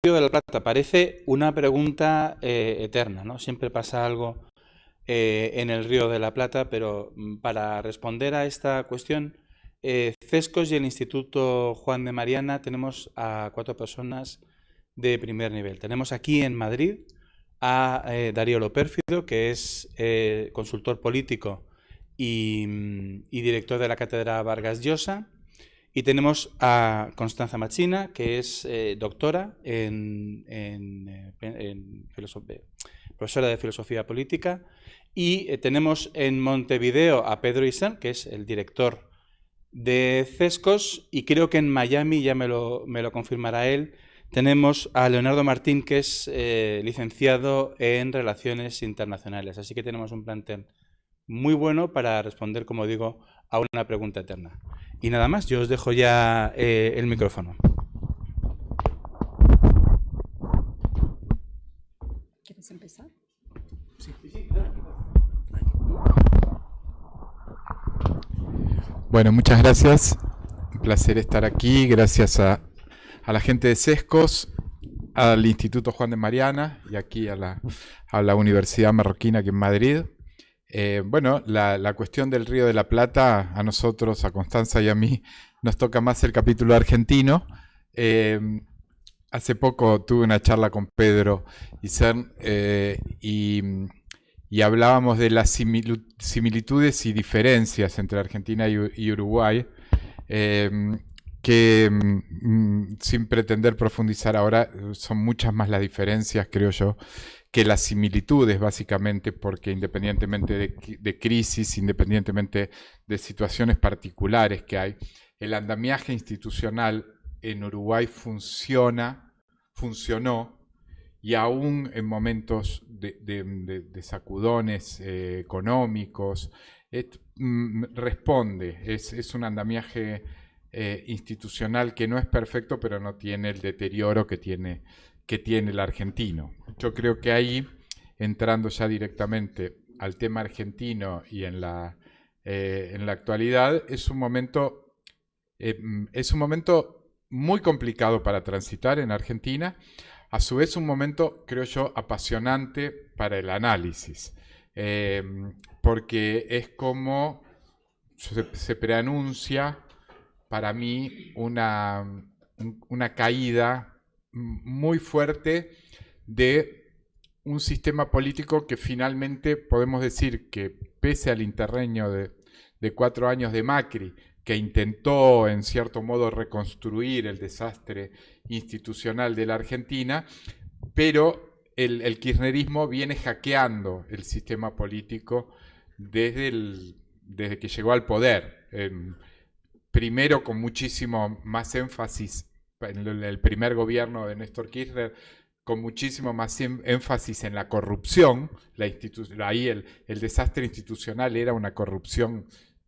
Río de la Plata parece una pregunta eterna, ¿no? Siempre pasa algo en el Río de la Plata, pero para responder a esta cuestión, CESCOS y el Instituto Juan de Mariana tenemos a 4 personas de primer nivel. Tenemos aquí en Madrid a Darío Lopérfido, que es consultor político y director de la Cátedra Vargas Llosa. Y tenemos a Constanza Machina, que es doctora profesora de filosofía política. Y tenemos en Montevideo a Pedro Isern, que es el director de CESCOS. Y creo que en Miami, ya me lo confirmará él, tenemos a Leonardo Martín, que es licenciado en Relaciones Internacionales. Así que tenemos un plantel muy bueno para responder, como digo, a una pregunta eterna. Y nada más, yo os dejo ya el micrófono. ¿Quieres empezar? Sí. Bueno, muchas gracias. Un placer estar aquí. Gracias a la gente de CESCOS, al Instituto Juan de Mariana y aquí a la Universidad Marroquina aquí en Madrid. Bueno, la cuestión del Río de la Plata, a nosotros, a Constanza y a mí, nos toca más el capítulo argentino. Hace poco tuve una charla con Pedro Isern y hablábamos de las similitudes y diferencias entre Argentina y Uruguay, que sin pretender profundizar ahora, son muchas más las diferencias, creo yo, que las similitudes, básicamente, porque independientemente de crisis, independientemente de situaciones particulares que hay, el andamiaje institucional en Uruguay funcionó, y aún en momentos de sacudones económicos, responde. Es un andamiaje institucional que no es perfecto, pero no tiene el deterioro que tiene el argentino. Yo creo que ahí, entrando ya directamente al tema argentino y en la actualidad, es un momento muy complicado para transitar en Argentina, a su vez un momento, creo yo, apasionante para el análisis, porque es como se preanuncia para mí una caída muy fuerte de un sistema político que finalmente podemos decir que, pese al interreño de 4 años de Macri, que intentó en cierto modo reconstruir el desastre institucional de la Argentina, pero el kirchnerismo viene hackeando el sistema político desde que llegó al poder. Primero con muchísimo más énfasis en el primer gobierno de Néstor Kirchner, con muchísimo más énfasis en la corrupción. Ahí el desastre institucional era una corrupción,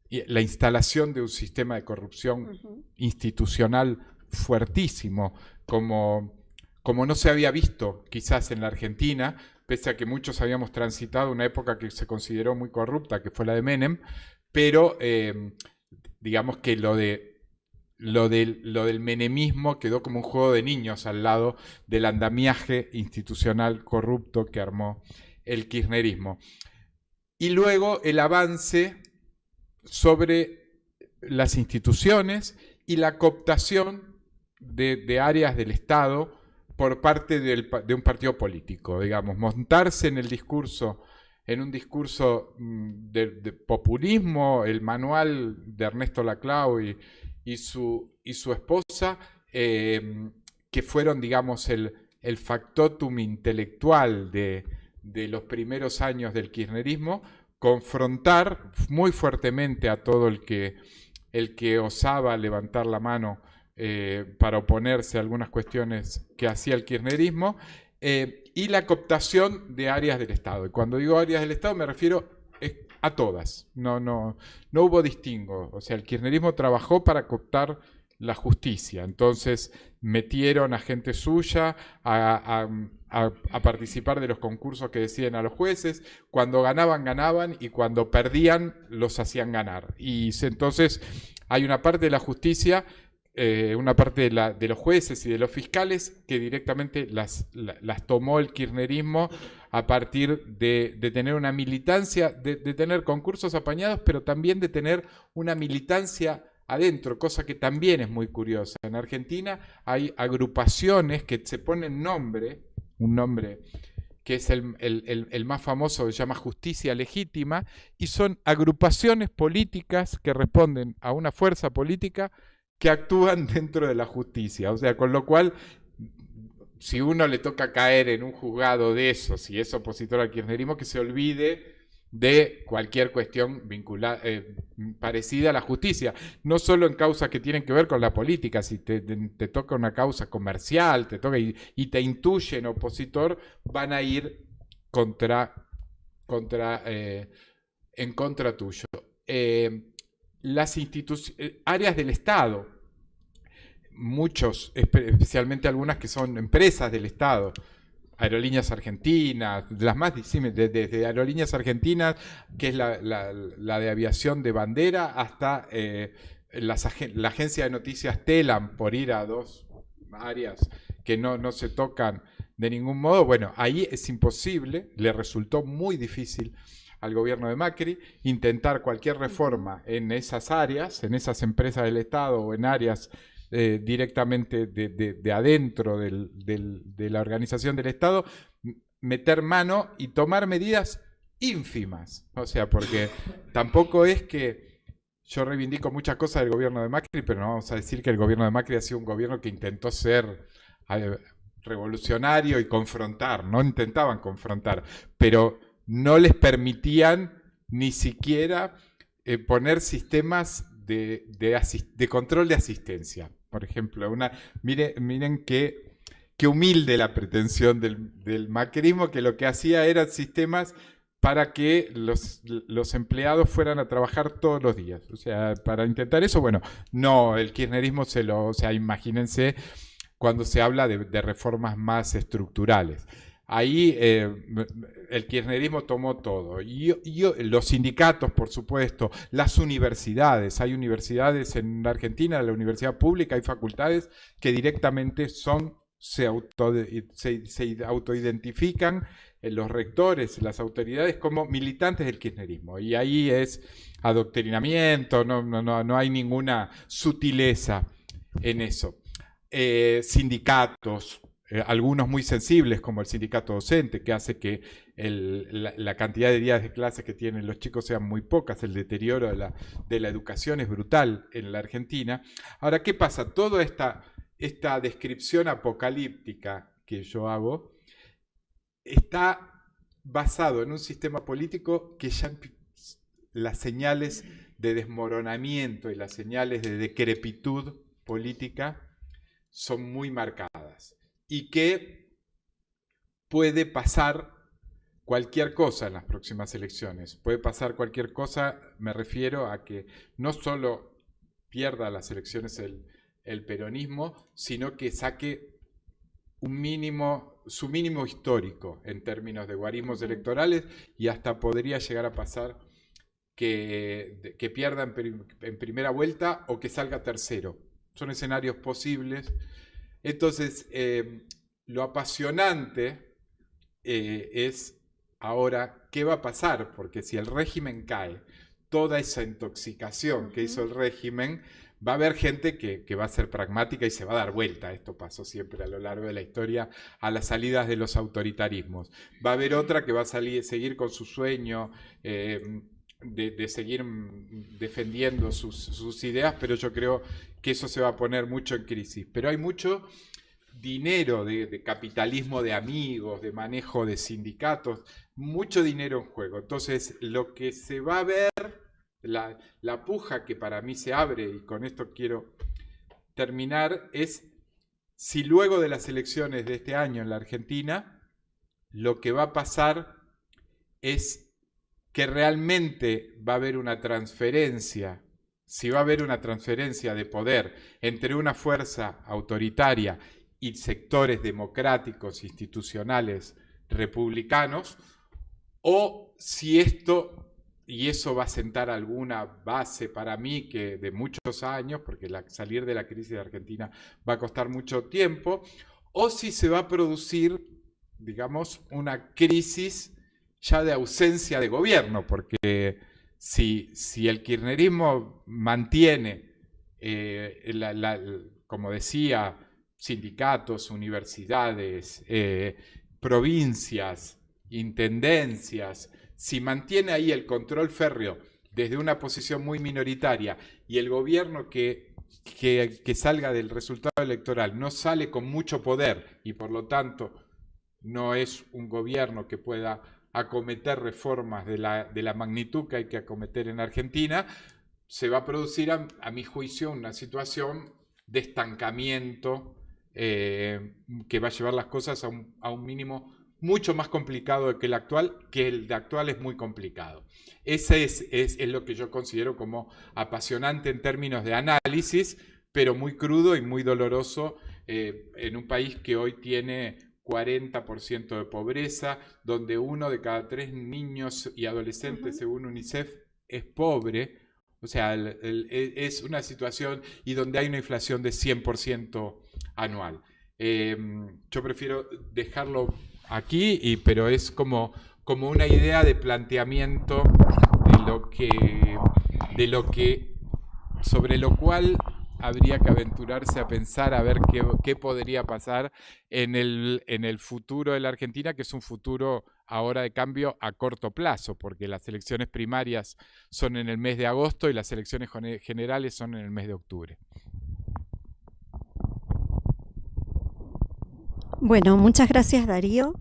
la instalación de un sistema de corrupción institucional fuertísimo, como no se había visto quizás en la Argentina, pese a que muchos habíamos transitado una época que se consideró muy corrupta, que fue la de Menem, pero digamos que lo del menemismo quedó como un juego de niños al lado del andamiaje institucional corrupto que armó el kirchnerismo. Y luego el avance sobre las instituciones y la cooptación de áreas del Estado por parte de un partido político, digamos, montarse en un discurso de populismo. El manual de Ernesto Laclau y su esposa, que fueron, digamos, el factotum intelectual de los primeros años del kirchnerismo, confrontar muy fuertemente a todo el que osaba levantar la mano para oponerse a algunas cuestiones que hacía el kirchnerismo, y la cooptación de áreas del Estado. Y cuando digo áreas del Estado me refiero a todas, no hubo distingo. O sea, el kirchnerismo trabajó para cooptar la justicia, entonces metieron a gente suya a participar de los concursos que deciden a los jueces. Cuando ganaban, y cuando perdían los hacían ganar. Y entonces hay una parte de la justicia una parte de los jueces y de los fiscales que directamente las tomó el kirchnerismo a partir de tener una militancia, de tener concursos apañados, pero también de tener una militancia adentro, cosa que también es muy curiosa. En Argentina hay agrupaciones que se ponen un nombre que es el más famoso, se llama Justicia Legítima, y son agrupaciones políticas que responden a una fuerza política que actúan dentro de la justicia. O sea, con lo cual, si uno le toca caer en un juzgado de eso, si es opositor al kirchnerismo, que se olvide de cualquier cuestión vinculada, parecida a la justicia, no solo en causas que tienen que ver con la política. Si te toca una causa comercial, te toca y te intuyen opositor, van a ir en contra tuyo. Las áreas del Estado, especialmente algunas que son empresas del Estado, Aerolíneas Argentinas, las más disímiles, desde Aerolíneas Argentinas, que es la de aviación de bandera, hasta la agencia de noticias Telam, por ir a dos áreas que no se tocan de ningún modo. Bueno, ahí es imposible, le resultó muy difícil al gobierno de Macri intentar cualquier reforma en esas áreas, en esas empresas del Estado o en áreas directamente de adentro de la organización del Estado, meter mano y tomar medidas ínfimas. O sea, porque tampoco es que yo reivindico muchas cosas del gobierno de Macri, pero no vamos a decir que el gobierno de Macri ha sido un gobierno que intentó ser revolucionario y confrontar. No intentaban confrontar, pero no les permitían ni siquiera poner sistemas de control de asistencia. Por ejemplo, miren qué humilde la pretensión del macrismo, que lo que hacía eran sistemas para que los empleados fueran a trabajar todos los días. O sea, para intentar eso, bueno, no, el kirchnerismo o sea, imagínense cuando se habla de reformas más estructurales. Ahí el kirchnerismo tomó todo. Y los sindicatos, por supuesto, las universidades. Hay universidades en Argentina, la universidad pública, hay facultades que directamente se autoidentifican los rectores, las autoridades, como militantes del kirchnerismo. Y ahí es adoctrinamiento, no hay ninguna sutileza en eso. Sindicatos, algunos muy sensibles, como el sindicato docente, que hace que la cantidad de días de clase que tienen los chicos sean muy pocas. El deterioro de la educación es brutal en la Argentina. Ahora, ¿qué pasa? Toda esta descripción apocalíptica que yo hago está basado en un sistema político que ya las señales de desmoronamiento y las señales de decrepitud política son muy marcadas y que puede pasar cualquier cosa en las próximas elecciones. Puede pasar cualquier cosa, me refiero a que no solo pierda las elecciones el peronismo, sino que saque su mínimo histórico en términos de guarismos electorales, y hasta podría llegar a pasar que pierda en primera vuelta o que salga tercero. Son escenarios posibles. Entonces, lo apasionante es ahora qué va a pasar, porque si el régimen cae, toda esa intoxicación que hizo el régimen, va a haber gente que va a ser pragmática y se va a dar vuelta. Esto pasó siempre a lo largo de la historia a las salidas de los autoritarismos. Va a haber otra que va a seguir con su sueño de seguir defendiendo sus ideas, pero yo creo que eso se va a poner mucho en crisis. Pero hay mucho dinero de capitalismo de amigos, de manejo de sindicatos, mucho dinero en juego. Entonces, lo que se va a ver, la puja que para mí se abre, y con esto quiero terminar, es si luego de las elecciones de este año en la Argentina, lo que va a pasar es que realmente va a haber una transferencia, si va a haber una transferencia de poder entre una fuerza autoritaria y sectores democráticos, institucionales, republicanos, o si esto y eso va a sentar alguna base para mí que de muchos años, porque salir de la crisis de Argentina va a costar mucho tiempo, o si se va a producir, digamos, una crisis ya de ausencia de gobierno, porque si el kirchnerismo mantiene, como decía, sindicatos, universidades, provincias, intendencias, si mantiene ahí el control férreo desde una posición muy minoritaria y el gobierno que salga del resultado electoral no sale con mucho poder y por lo tanto no es un gobierno que pueda acometer reformas de la magnitud que hay que acometer en Argentina, se va a producir, a mi juicio, una situación de estancamiento que va a llevar las cosas a un mínimo mucho más complicado que el de actual es muy complicado. Ese es lo que yo considero como apasionante en términos de análisis, pero muy crudo y muy doloroso en un país que hoy tiene 40% de pobreza, donde 1 de cada 3 niños y adolescentes, según UNICEF, es pobre. O sea, es una situación y donde hay una inflación de 100% anual. Yo prefiero dejarlo aquí, pero es como una idea de planteamiento sobre lo cual habría que aventurarse a pensar a ver qué podría pasar en el futuro de la Argentina, que es un futuro ahora de cambio a corto plazo, porque las elecciones primarias son en el mes de agosto y las elecciones generales son en el mes de octubre. Bueno, muchas gracias, Darío.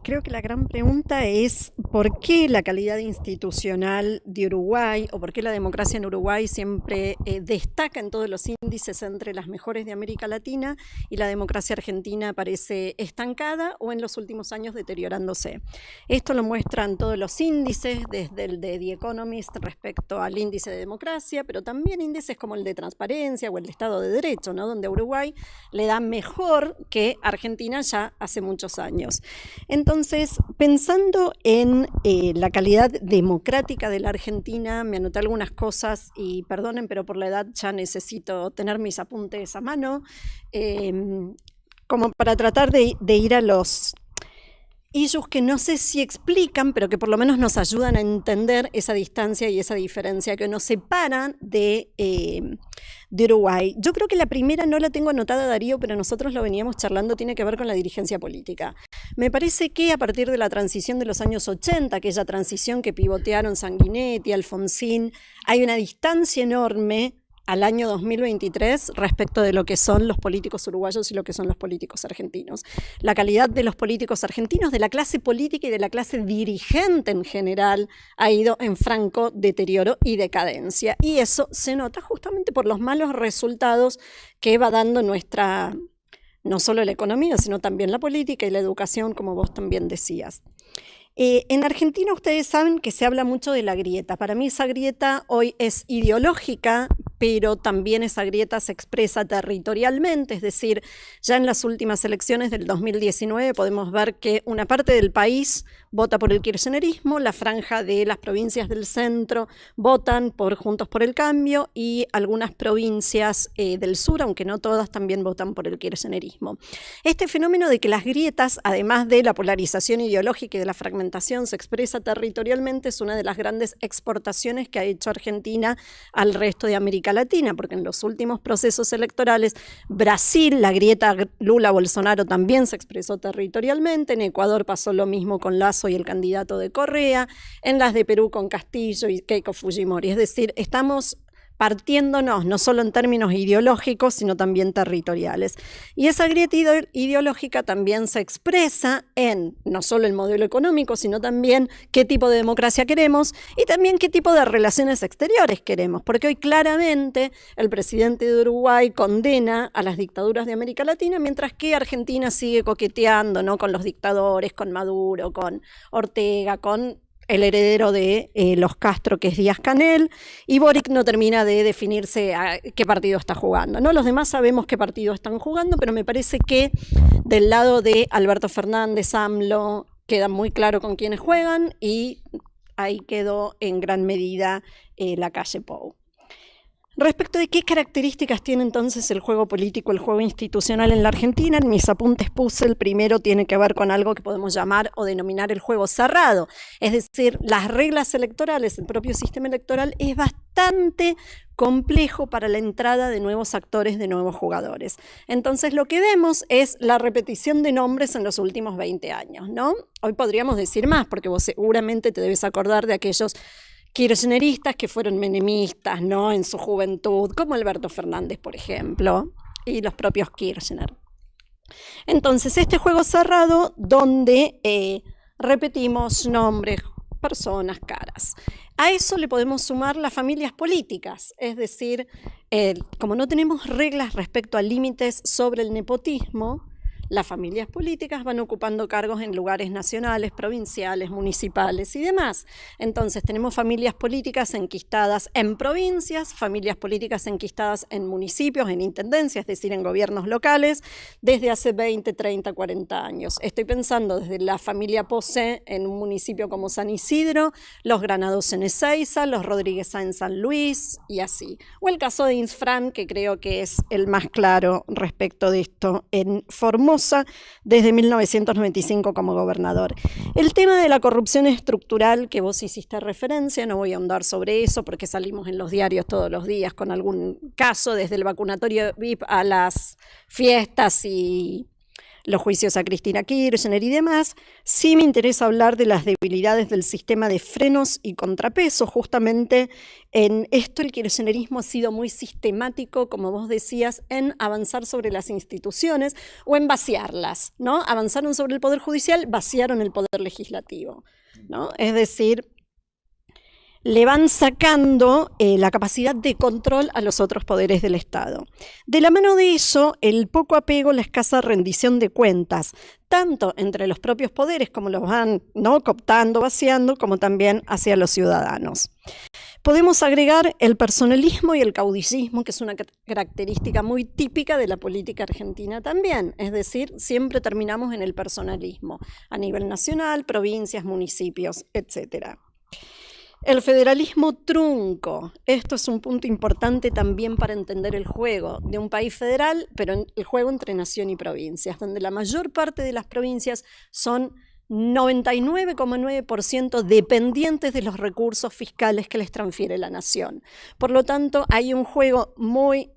Creo que la gran pregunta es ¿por qué la calidad institucional de Uruguay o por qué la democracia en Uruguay siempre destaca en todos los índices entre las mejores de América Latina y la democracia argentina parece estancada o en los últimos años deteriorándose? Esto lo muestran todos los índices, desde el de The Economist respecto al índice de democracia, pero también índices como el de transparencia o el de Estado de Derecho, ¿no? Donde a Uruguay le da mejor que Argentina ya hace muchos años. Entonces, pensando en la calidad democrática de la Argentina, me anoté algunas cosas y perdonen, pero por la edad ya necesito tener mis apuntes a mano, como para tratar de ir a los issues que no sé si explican, pero que por lo menos nos ayudan a entender esa distancia y esa diferencia que nos separan de Uruguay. Yo creo que la primera no la tengo anotada, Darío, pero nosotros lo veníamos charlando, tiene que ver con la dirigencia política. Me parece que a partir de la transición de los años 80, aquella transición que pivotearon Sanguinetti, Alfonsín, hay una distancia enorme al año 2023 respecto de lo que son los políticos uruguayos y lo que son los políticos argentinos. La calidad de los políticos argentinos, de la clase política y de la clase dirigente en general, ha ido en franco deterioro y decadencia. Y eso se nota justamente por los malos resultados que va dando nuestra, no solo la economía, sino también la política y la educación, como vos también decías. En Argentina ustedes saben que se habla mucho de la grieta. Para mí esa grieta hoy es ideológica, pero también esa grieta se expresa territorialmente, es decir, ya en las últimas elecciones del 2019 podemos ver que una parte del país vota por el kirchnerismo, la franja de las provincias del centro votan por Juntos por el Cambio y algunas provincias del sur, aunque no todas, también votan por el kirchnerismo. Este fenómeno de que las grietas, además de la polarización ideológica y de la fragmentación, se expresa territorialmente es una de las grandes exportaciones que ha hecho Argentina al resto de América Latina, porque en los últimos procesos electorales, Brasil, la grieta Lula-Bolsonaro también se expresó territorialmente, en Ecuador pasó lo mismo con Lazo y el candidato de Correa, en las de Perú con Castillo y Keiko Fujimori. Es decir, estamos partiéndonos no solo en términos ideológicos, sino también territoriales. Y esa grieta ideológica también se expresa en no solo el modelo económico, sino también qué tipo de democracia queremos y también qué tipo de relaciones exteriores queremos, porque hoy claramente el presidente de Uruguay condena a las dictaduras de América Latina, mientras que Argentina sigue coqueteando, ¿no?, con los dictadores, con Maduro, con Ortega, con el heredero de los Castro, que es Díaz-Canel, y Boric no termina de definirse a qué partido está jugando, ¿no? Los demás sabemos qué partido están jugando, pero me parece que del lado de Alberto Fernández, AMLO, queda muy claro con quiénes juegan, y ahí quedó en gran medida la calle Pou. Respecto de qué características tiene entonces el juego político, el juego institucional en la Argentina, en mis apuntes puse el primero tiene que ver con algo que podemos llamar o denominar el juego cerrado. Es decir, las reglas electorales, el propio sistema electoral es bastante complejo para la entrada de nuevos actores, de nuevos jugadores. Entonces lo que vemos es la repetición de nombres en los últimos 20 años, ¿no? Hoy podríamos decir más, porque vos seguramente te debes acordar de aquellos kirchneristas que fueron menemistas, ¿no? En su juventud, como Alberto Fernández, por ejemplo, y los propios Kirchner. Entonces, este juego cerrado donde repetimos nombres, personas, caras. A eso le podemos sumar las familias políticas, es decir, como no tenemos reglas respecto a límites sobre el nepotismo, las familias políticas van ocupando cargos en lugares nacionales, provinciales, municipales y demás. Entonces tenemos familias políticas enquistadas en provincias, familias políticas enquistadas en municipios, en intendencias, es decir, en gobiernos locales, desde hace 20, 30, 40 años. Estoy pensando desde la familia Pose en un municipio como San Isidro, los Granados en Ezeiza, los Rodríguez en San Luis y así. O el caso de Infran, que creo que es el más claro respecto de esto en Formosa, desde 1995 como gobernador. El tema de la corrupción estructural que vos hiciste referencia, no voy a ahondar sobre eso porque salimos en los diarios todos los días con algún caso, desde el vacunatorio VIP a las fiestas y los juicios a Cristina Kirchner y demás. Sí me interesa hablar de las debilidades del sistema de frenos y contrapesos. Justamente en esto el kirchnerismo ha sido muy sistemático, como vos decías, en avanzar sobre las instituciones o en vaciarlas, ¿no? Avanzaron sobre el Poder Judicial, vaciaron el Poder Legislativo, ¿no? Es decir, le van sacando la capacidad de control a los otros poderes del Estado. De la mano de eso, el poco apego, la escasa rendición de cuentas, tanto entre los propios poderes, como los van, ¿no?, cooptando, vaciando, como también hacia los ciudadanos. Podemos agregar el personalismo y el caudillismo, que es una característica muy típica de la política argentina también. Es decir, siempre terminamos en el personalismo, a nivel nacional, provincias, municipios, etcétera. El federalismo trunco, esto es un punto importante también para entender el juego de un país federal, pero el juego entre nación y provincias, donde la mayor parte de las provincias son 99,9% dependientes de los recursos fiscales que les transfiere la nación. Por lo tanto, hay un juego muy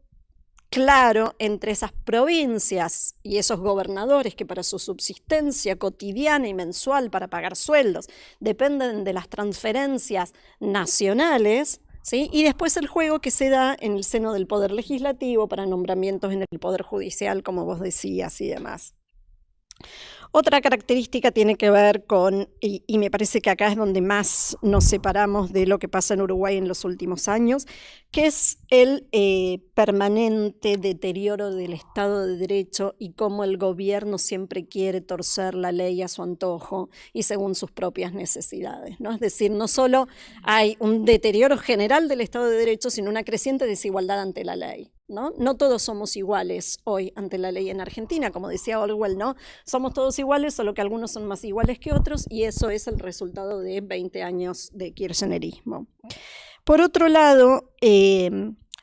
claro entre esas provincias y esos gobernadores que para su subsistencia cotidiana y mensual para pagar sueldos dependen de las transferencias nacionales, ¿sí? Y después el juego que se da en el seno del Poder Legislativo para nombramientos en el Poder Judicial, como vos decías, y demás. Otra característica tiene que ver con, y me parece que acá es donde más nos separamos de lo que pasa en Uruguay en los últimos años, que es el permanente deterioro del Estado de Derecho y cómo el gobierno siempre quiere torcer la ley a su antojo y según sus propias necesidades, ¿no? Es decir, no solo hay un deterioro general del Estado de Derecho, sino una creciente desigualdad ante la ley, ¿no? No todos somos iguales hoy ante la ley en Argentina, como decía Orwell, ¿no? Somos todos iguales, solo que algunos son más iguales que otros, y eso es el resultado de 20 años de kirchnerismo. Por otro lado,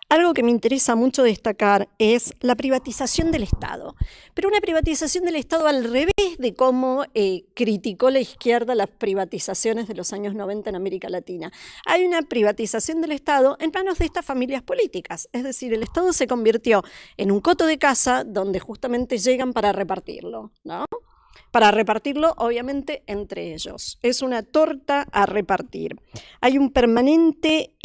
algo que me interesa mucho destacar es la privatización del Estado, pero una privatización del Estado al revés de cómo criticó la izquierda las privatizaciones de los años 90 en América Latina. Hay una privatización del Estado en manos de estas familias políticas, es decir, el Estado se convirtió en un coto de caza donde justamente llegan para repartirlo, ¿no? Para repartirlo, obviamente, entre ellos. Es una torta a repartir. Hay un permanente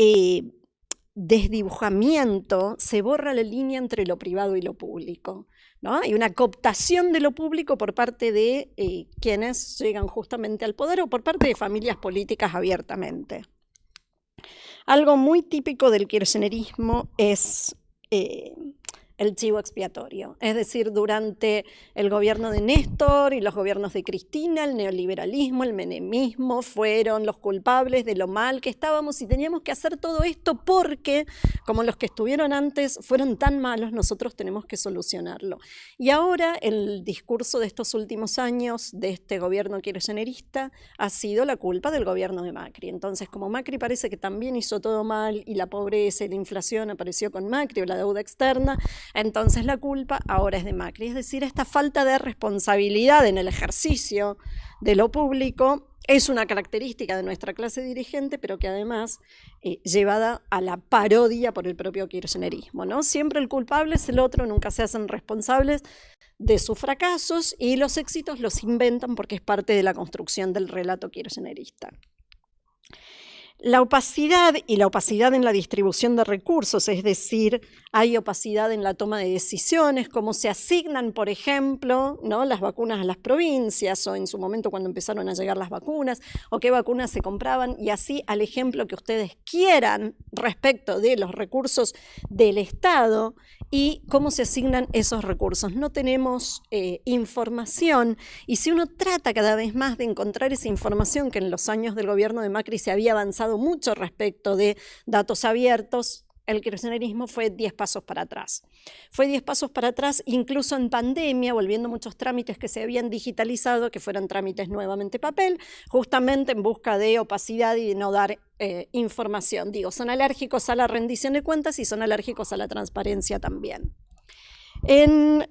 desdibujamiento, se borra la línea entre lo privado y lo público, ¿no? Hay una cooptación de lo público por parte de quienes llegan justamente al poder o por parte de familias políticas abiertamente. Algo muy típico del kirchnerismo es el chivo expiatorio. Es decir, durante el gobierno de Néstor y los gobiernos de Cristina, el neoliberalismo, el menemismo fueron los culpables de lo mal que estábamos y teníamos que hacer todo esto porque, como los que estuvieron antes fueron tan malos, nosotros tenemos que solucionarlo. Y ahora el discurso de estos últimos años de este gobierno kirchnerista ha sido la culpa del gobierno de Macri. Entonces, como Macri parece que también hizo todo mal y la pobreza y la inflación apareció con Macri o la deuda externa, entonces la culpa ahora es de Macri. Es decir, esta falta de responsabilidad en el ejercicio de lo público es una característica de nuestra clase dirigente, pero que además llevada a la parodia por el propio kirchnerismo, ¿no? Siempre el culpable es el otro, nunca se hacen responsables de sus fracasos y los éxitos los inventan porque es parte de la construcción del relato kirchnerista. La opacidad y la opacidad en la distribución de recursos, es decir, hay opacidad en la toma de decisiones, cómo se asignan, por ejemplo, ¿no?, las vacunas a las provincias, o en su momento cuando empezaron a llegar las vacunas, o qué vacunas se compraban, y así al ejemplo que ustedes quieran respecto de los recursos del Estado y cómo se asignan esos recursos. No tenemos información, y si uno trata cada vez más de encontrar esa información, que en los años del gobierno de Macri se había avanzado mucho respecto de datos abiertos, el kirchnerismo fue 10 pasos para atrás. Fue 10 pasos para atrás incluso en pandemia, volviendo muchos trámites que se habían digitalizado, que fueran trámites nuevamente papel, justamente en busca de opacidad y de no dar información. Digo, son alérgicos a la rendición de cuentas y son alérgicos a la transparencia también. En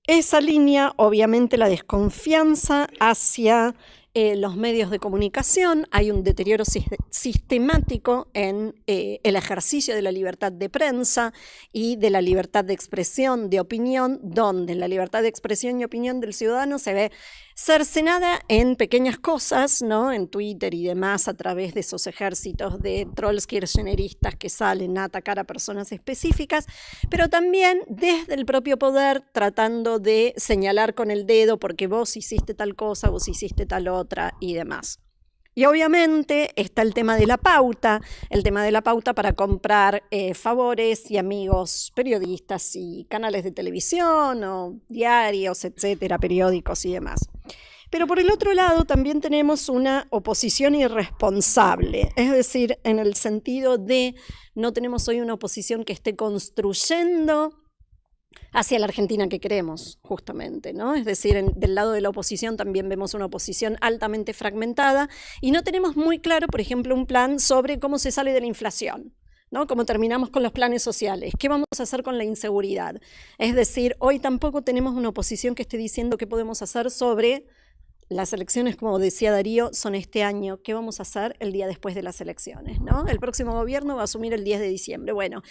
esa línea, obviamente, la desconfianza hacia los medios de comunicación, hay un deterioro sistemático en el ejercicio de la libertad de prensa y de la libertad de expresión, de opinión, donde la libertad de expresión y opinión del ciudadano se ve cercenada en pequeñas cosas, ¿no?, en Twitter y demás, a través de esos ejércitos de trolls kirchneristas que salen a atacar a personas específicas, pero también desde el propio poder tratando de señalar con el dedo porque vos hiciste tal cosa, vos hiciste tal otra y demás. Y obviamente está el tema de la pauta para comprar favores y amigos periodistas y canales de televisión o diarios, etcétera, periódicos y demás. Pero por el otro lado también tenemos una oposición irresponsable, es decir, en el sentido de no tenemos hoy una oposición que esté construyendo hacia la Argentina que queremos, justamente, ¿no? Es decir, del lado de la oposición también vemos una oposición altamente fragmentada y no tenemos muy claro, por ejemplo, un plan sobre cómo se sale de la inflación, ¿no? Cómo terminamos con los planes sociales, qué vamos a hacer con la inseguridad. Es decir, hoy tampoco tenemos una oposición que esté diciendo qué podemos hacer sobre las elecciones, como decía Darío, son este año. ¿Qué vamos a hacer el día después de las elecciones, ¿no? El próximo gobierno va a asumir el 10 de diciembre. Bueno,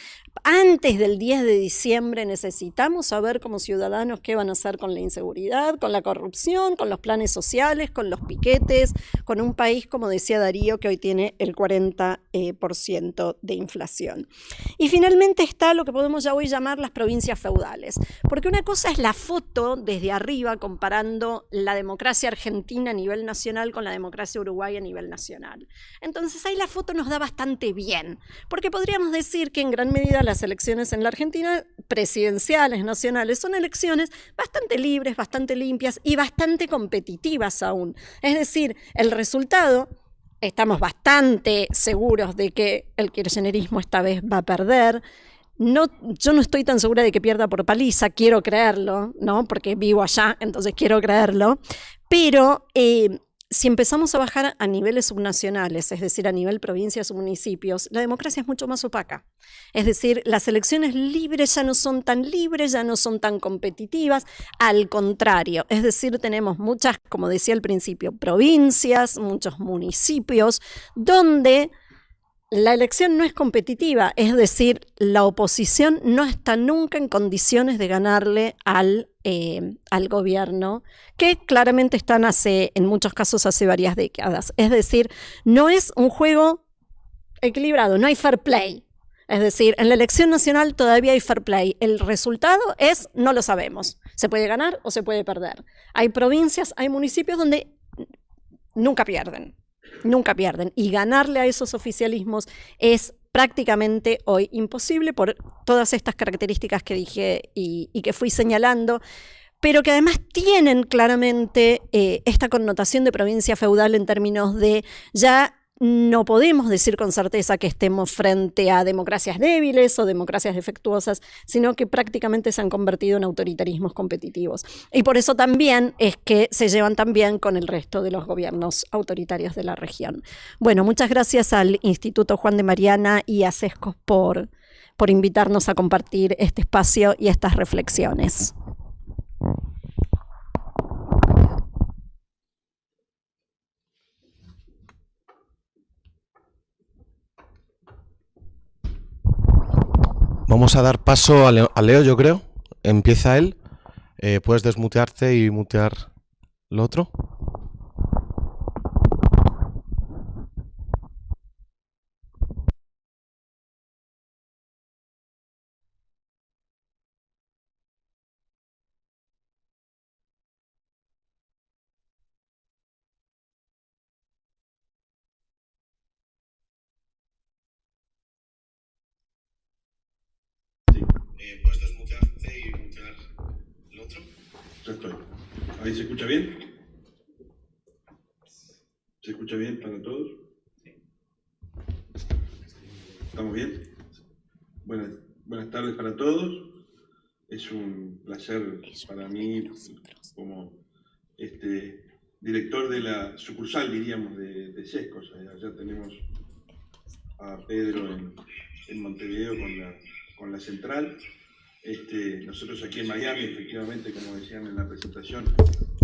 antes del 10 de diciembre necesitamos saber como ciudadanos qué van a hacer con la inseguridad, con la corrupción, con los planes sociales, con los piquetes, con un país, como decía Darío, que hoy tiene el 40% de inflación. Y finalmente está lo que podemos ya hoy llamar las provincias feudales. Porque una cosa es la foto desde arriba comparando la democracia argentina a nivel nacional con la democracia uruguaya a nivel nacional. Entonces ahí la foto nos da bastante bien, porque podríamos decir que en gran medida las elecciones en la Argentina presidenciales, nacionales, son elecciones bastante libres, bastante limpias y bastante competitivas aún. Es decir, el resultado, estamos bastante seguros de que el kirchnerismo esta vez va a perder. Yo no estoy tan segura de que pierda por paliza, quiero creerlo, ¿no? Porque vivo allá, entonces quiero creerlo. Pero si empezamos a bajar a niveles subnacionales, es decir, a nivel provincias o municipios, la democracia es mucho más opaca. Es decir, las elecciones libres ya no son tan libres, ya no son tan competitivas, al contrario. Es decir, tenemos muchas, como decía al principio, provincias, muchos municipios, donde la elección no es competitiva, es decir, la oposición no está nunca en condiciones de ganarle al gobierno, que claramente están en muchos casos hace varias décadas. Es decir, no es un juego equilibrado, no hay fair play. Es decir, en la elección nacional todavía hay fair play. El resultado no lo sabemos. Se puede ganar o se puede perder. Hay provincias, hay municipios donde nunca pierden. Y ganarle a esos oficialismos es prácticamente hoy imposible por todas estas características que dije y que fui señalando, pero que además tienen claramente esta connotación de provincia feudal en términos de ya no podemos decir con certeza que estemos frente a democracias débiles o democracias defectuosas, sino que prácticamente se han convertido en autoritarismos competitivos. Y por eso también es que se llevan tan bien con el resto de los gobiernos autoritarios de la región. Bueno, muchas gracias al Instituto Juan de Mariana y a Sescos por invitarnos a compartir este espacio y estas reflexiones. Vamos a dar paso a Leo, yo creo. Empieza él. Puedes desmutearte y mutear lo otro. Puedes desmutearte y mutear el otro. Ya estoy. ¿Ahí se escucha bien? ¿Se escucha bien para todos? ¿Estamos bien? Buenas tardes para todos. Es un placer para mí, como director de la sucursal, diríamos, de Sescos. Allá tenemos a Pedro en Montevideo con la central. Nosotros aquí en Miami, efectivamente, como decían en la presentación,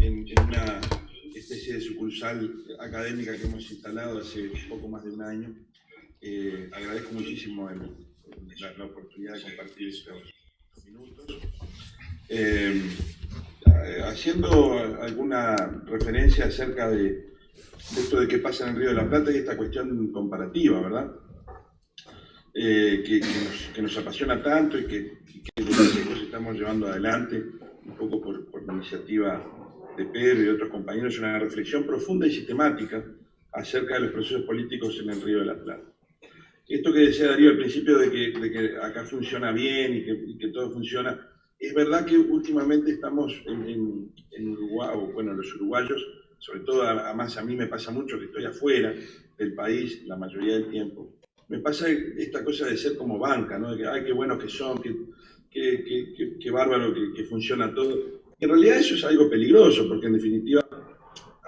en una especie de sucursal académica que hemos instalado hace poco más de un año. Agradezco muchísimo la oportunidad de compartir estos minutos. Haciendo alguna referencia acerca de esto de qué pasa en el Río de la Plata y esta cuestión comparativa, ¿verdad? Que nos apasiona tanto y que nosotros estamos llevando adelante, un poco por la iniciativa de Pedro y otros compañeros, una reflexión profunda y sistemática acerca de los procesos políticos en el Río de la Plata. Esto que decía Darío al principio de que acá funciona bien y que todo funciona, es verdad que últimamente estamos en Uruguay, o bueno, los uruguayos, sobre todo, además a mí me pasa mucho que estoy afuera del país la mayoría del tiempo. Me pasa esta cosa de ser como banca, ¿no? De que, ay, qué buenos que son, qué bárbaro que funciona todo. En realidad eso es algo peligroso, porque en definitiva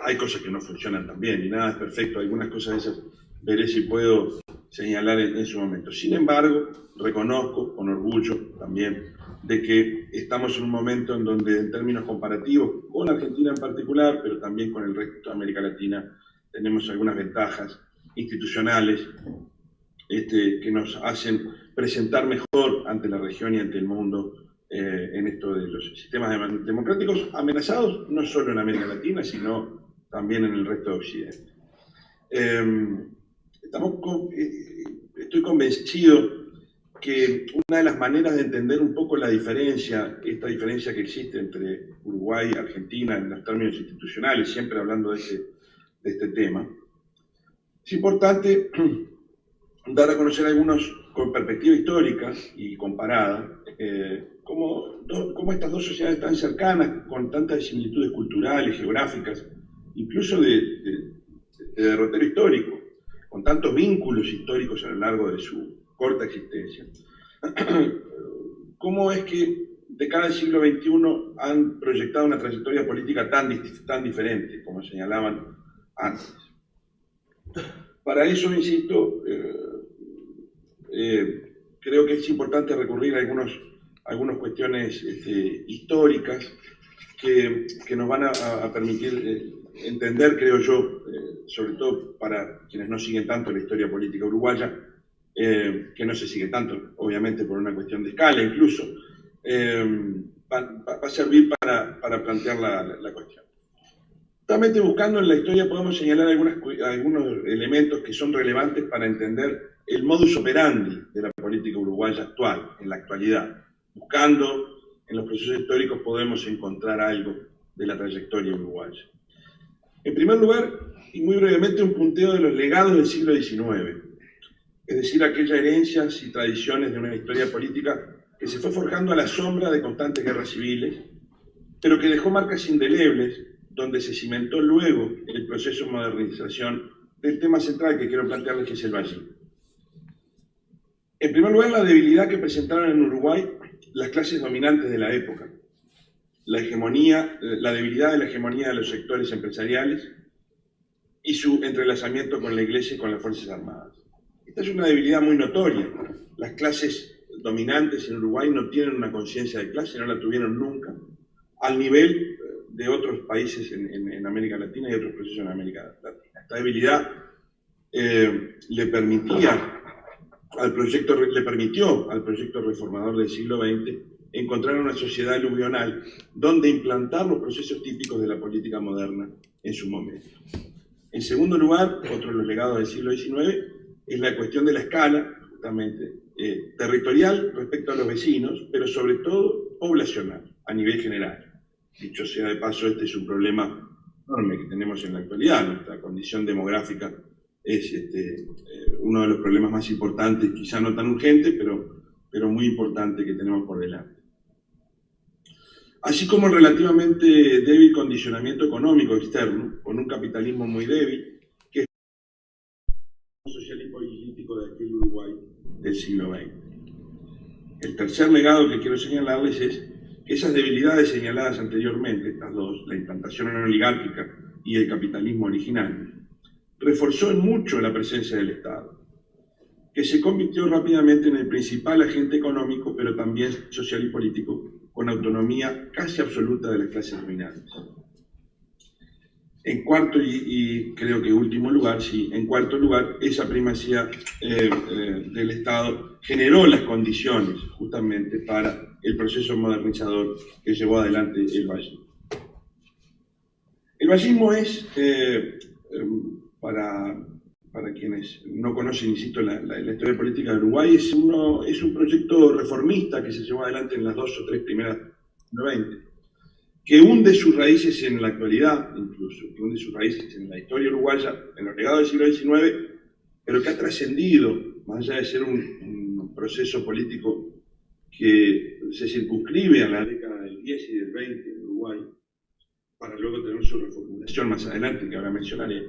hay cosas que no funcionan tan bien y nada es perfecto. Algunas cosas de esas veré si puedo señalar en su momento. Sin embargo, reconozco con orgullo también de que estamos en un momento en donde, en términos comparativos, con Argentina en particular, pero también con el resto de América Latina, tenemos algunas ventajas institucionales que nos hacen presentar mejor ante la región y ante el mundo en esto de los sistemas democráticos amenazados, no solo en América Latina, sino también en el resto de Occidente. Estoy convencido que una de las maneras de entender un poco la diferencia, esta diferencia que existe entre Uruguay y Argentina en los términos institucionales, siempre hablando de este tema, es importante dar a conocer algunos con perspectiva histórica y comparada, cómo estas dos sociedades tan cercanas, con tantas similitudes culturales, geográficas, incluso de derrotero histórico, con tantos vínculos históricos a lo largo de su corta existencia, cómo es que de cara al siglo XXI han proyectado una trayectoria política tan diferente, como señalaban antes. Para eso, insisto, creo que es importante recurrir a algunas cuestiones históricas que nos van a permitir entender, creo yo, sobre todo para quienes no siguen tanto la historia política uruguaya, que no se sigue tanto, obviamente por una cuestión de escala incluso, va a servir para plantear la cuestión. Justamente buscando en la historia podemos señalar algunos elementos que son relevantes para entender el modus operandi de la política uruguaya actual, en la actualidad. Buscando en los procesos históricos podemos encontrar algo de la trayectoria uruguaya. En primer lugar, y muy brevemente, un punteo de los legados del siglo XIX. es decir, aquellas herencias y tradiciones de una historia política que se fue forjando a la sombra de constantes guerras civiles, pero que dejó marcas indelebles, donde se cimentó luego el proceso de modernización del tema central que quiero plantearles, que es el vallismo. En primer lugar, la debilidad que presentaron en Uruguay las clases dominantes de la época, la debilidad de la hegemonía de los sectores empresariales y su entrelazamiento con la Iglesia y con las Fuerzas Armadas. Esta es una debilidad muy notoria. Las clases dominantes en Uruguay no tienen una conciencia de clase, no la tuvieron nunca, al nivel de otros países en América Latina y otros procesos en América Latina. Esta debilidad le permitió al proyecto reformador del siglo XX encontrar una sociedad aluvional donde implantar los procesos típicos de la política moderna en su momento. En segundo lugar, otro de los legados del siglo XIX es la cuestión de la escala, justamente, territorial respecto a los vecinos, pero sobre todo poblacional, a nivel general. Dicho sea de paso, este es un problema enorme que tenemos en la actualidad. Nuestra condición demográfica es uno de los problemas más importantes, quizá no tan urgente, pero muy importante que tenemos por delante. Así como el relativamente débil condicionamiento económico externo, con un capitalismo muy débil, que es el socialismo político de aquel Uruguay del siglo XX. El tercer legado que quiero señalarles es que esas debilidades señaladas anteriormente, estas dos, la implantación oligárquica y el capitalismo original, reforzó en mucho la presencia del Estado, que se convirtió rápidamente en el principal agente económico, pero también social y político, con autonomía casi absoluta de las clases dominantes. En cuarto y creo que último lugar, sí, en cuarto lugar, esa primacía del Estado generó las condiciones justamente para el proceso modernizador que llevó adelante el vallismo. El vallismo es, para quienes no conocen, insisto, la historia política de Uruguay, es un proyecto reformista que se llevó adelante en las 2 o 3 primeras siglo XX, que hunde sus raíces en la actualidad, incluso, que hunde sus raíces en la historia uruguaya, en los legados del siglo XIX, pero que ha trascendido, más allá de ser un proceso político que se circunscribe a la década del 10 y del 20 en Uruguay, para luego tener su reformulación más adelante, que ahora mencionaré.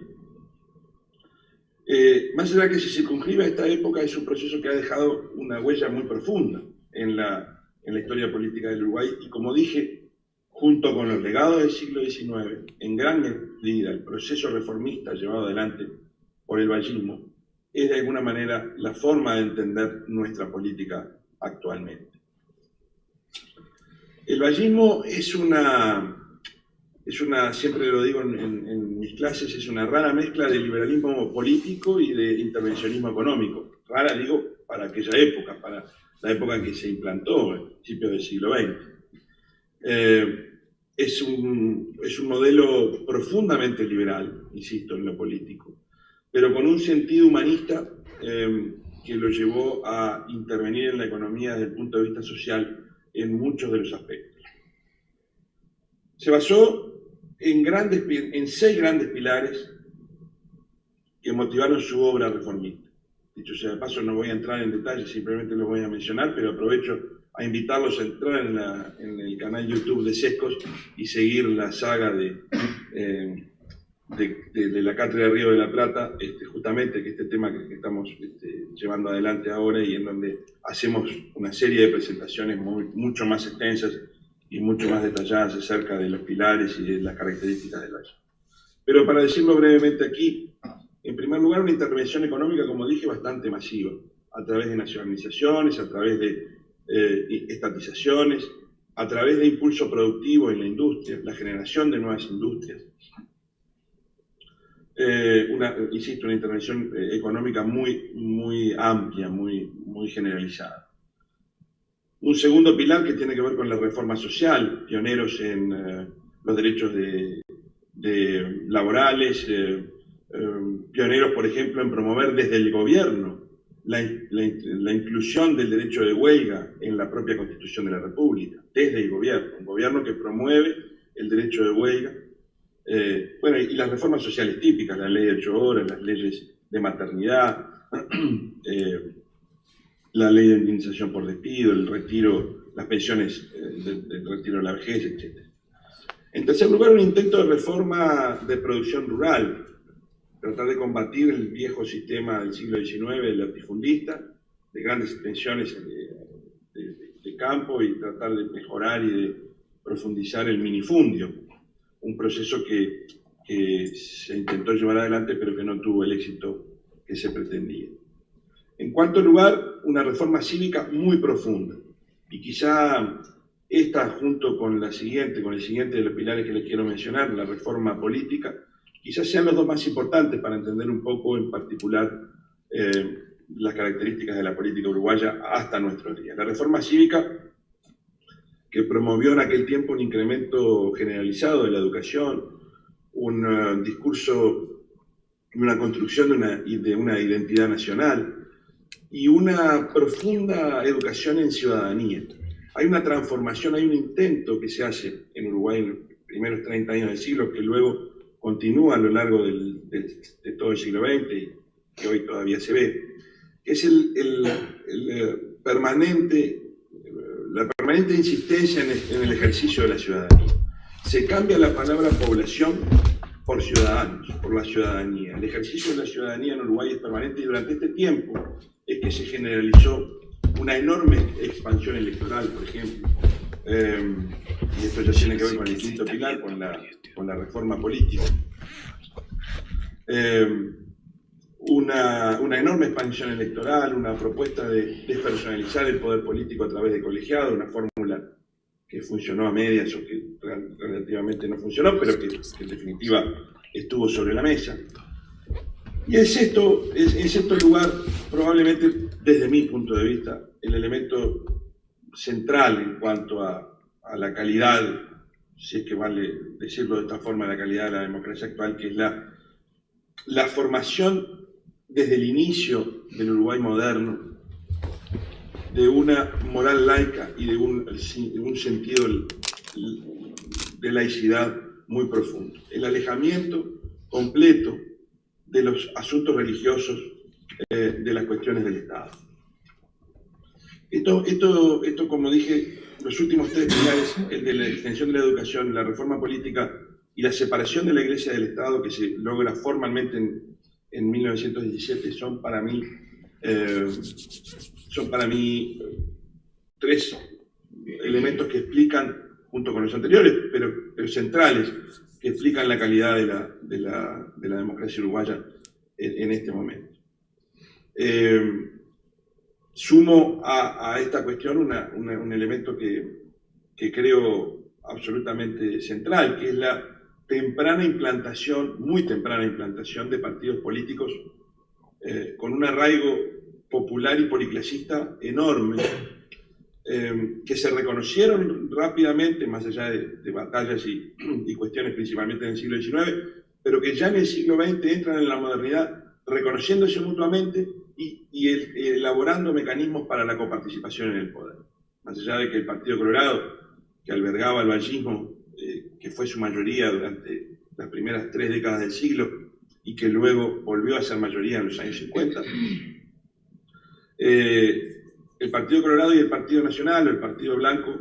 Más allá de que se circunscribe a esta época, es un proceso que ha dejado una huella muy profunda en la historia política del Uruguay, y como dije, junto con los legados del siglo XIX, en gran medida el proceso reformista llevado adelante por el vallismo es de alguna manera la forma de entender nuestra política actualmente. El vallismo siempre lo digo en mis clases, es una rara mezcla de liberalismo político y de intervencionismo económico. Rara, digo, para aquella época, para la época en que se implantó, a principios del siglo XX. Es un modelo profundamente liberal, insisto, en lo político, pero con un sentido humanista que lo llevó a intervenir en la economía desde el punto de vista social en muchos de los aspectos. Se basó en 6 grandes pilares que motivaron su obra reformista. Dicho sea de paso, no voy a entrar en detalles, simplemente los voy a mencionar, pero aprovecho a invitarlos a entrar en el canal YouTube de Sescos y seguir la saga de la Cátedra de Río de la Plata, justamente que este tema que estamos llevando adelante ahora, y en donde hacemos una serie de presentaciones mucho más extensas y mucho más detalladas acerca de los pilares y de las características del valle. Pero para decirlo brevemente aquí, en primer lugar, una intervención económica, como dije, bastante masiva, a través de nacionalizaciones, a través de estatizaciones, a través de impulso productivo en la industria, la generación de nuevas industrias. Insisto, una intervención económica muy amplia, muy generalizada. Un segundo pilar que tiene que ver con la reforma social, pioneros en los derechos laborales, pioneros, por ejemplo, en promover desde el gobierno la inclusión del derecho de huelga en la propia Constitución de la República, desde el gobierno, un gobierno que promueve el derecho de huelga. Bueno, y las reformas sociales típicas, la ley de 8 horas, las leyes de maternidad, la ley de indemnización por despido, el retiro, las pensiones del retiro de la vejez, etc. En tercer lugar, un intento de reforma de producción rural, tratar de combatir el viejo sistema del siglo XIX, el latifundista, de grandes extensiones de campo, y tratar de mejorar y de profundizar el minifundio, un proceso que se intentó llevar adelante pero que no tuvo el éxito que se pretendía. En cuarto lugar, una reforma cívica muy profunda, y quizá esta, junto con el siguiente de los pilares que les quiero mencionar, la reforma política, quizás sean los dos más importantes para entender un poco en particular las características de la política uruguaya hasta nuestros días. La reforma cívica, que promovió en aquel tiempo un incremento generalizado de la educación, un discurso y una construcción de una identidad nacional y una profunda educación en ciudadanía. Hay una transformación, hay un intento que se hace en Uruguay en los primeros 30 años del siglo, que luego continúa a lo largo de todo el siglo XX y que hoy todavía se ve, que es la permanente insistencia en el ejercicio de la ciudadanía. Se cambia la palabra población por ciudadanos, por la ciudadanía. El ejercicio de la ciudadanía en Uruguay es permanente, y durante este tiempo es que se generalizó una enorme expansión electoral, por ejemplo, y esto ya tiene que ver con el quinto pilar, con la reforma política. Una enorme expansión electoral, una propuesta de despersonalizar el poder político a través de colegiado, una fórmula que funcionó a medias o que relativamente no funcionó, pero que en definitiva estuvo sobre la mesa. Y en sexto lugar, probablemente desde mi punto de vista, el elemento central en cuanto a la calidad, si es que vale decirlo de esta forma, la calidad de la democracia actual, que es la formación desde el inicio del Uruguay moderno de una moral laica y de un sentido de laicidad muy profundo. El alejamiento completo de los asuntos religiosos de las cuestiones del Estado. Esto, como dije, los últimos tres pilares, el de la extensión de la educación, la reforma política y la separación de la Iglesia del Estado, que se logra formalmente en 1917, son para mí tres elementos que explican, junto con los anteriores, pero centrales, que explican la calidad de la democracia uruguaya en este momento. Sumo a esta cuestión un elemento que creo absolutamente central, que es la muy temprana implantación de partidos políticos con un arraigo popular y policlasista enorme, que se reconocieron rápidamente, más allá de batallas y cuestiones principalmente en el siglo XIX, pero que ya en el siglo XX entran en la modernidad reconociéndose mutuamente y elaborando mecanismos para la coparticipación en el poder. Más allá de que el Partido Colorado, que albergaba el vallismo, que fue su mayoría durante las primeras 3 décadas del siglo y que luego volvió a ser mayoría en los años 50, el Partido Colorado y el Partido Nacional, o el Partido Blanco,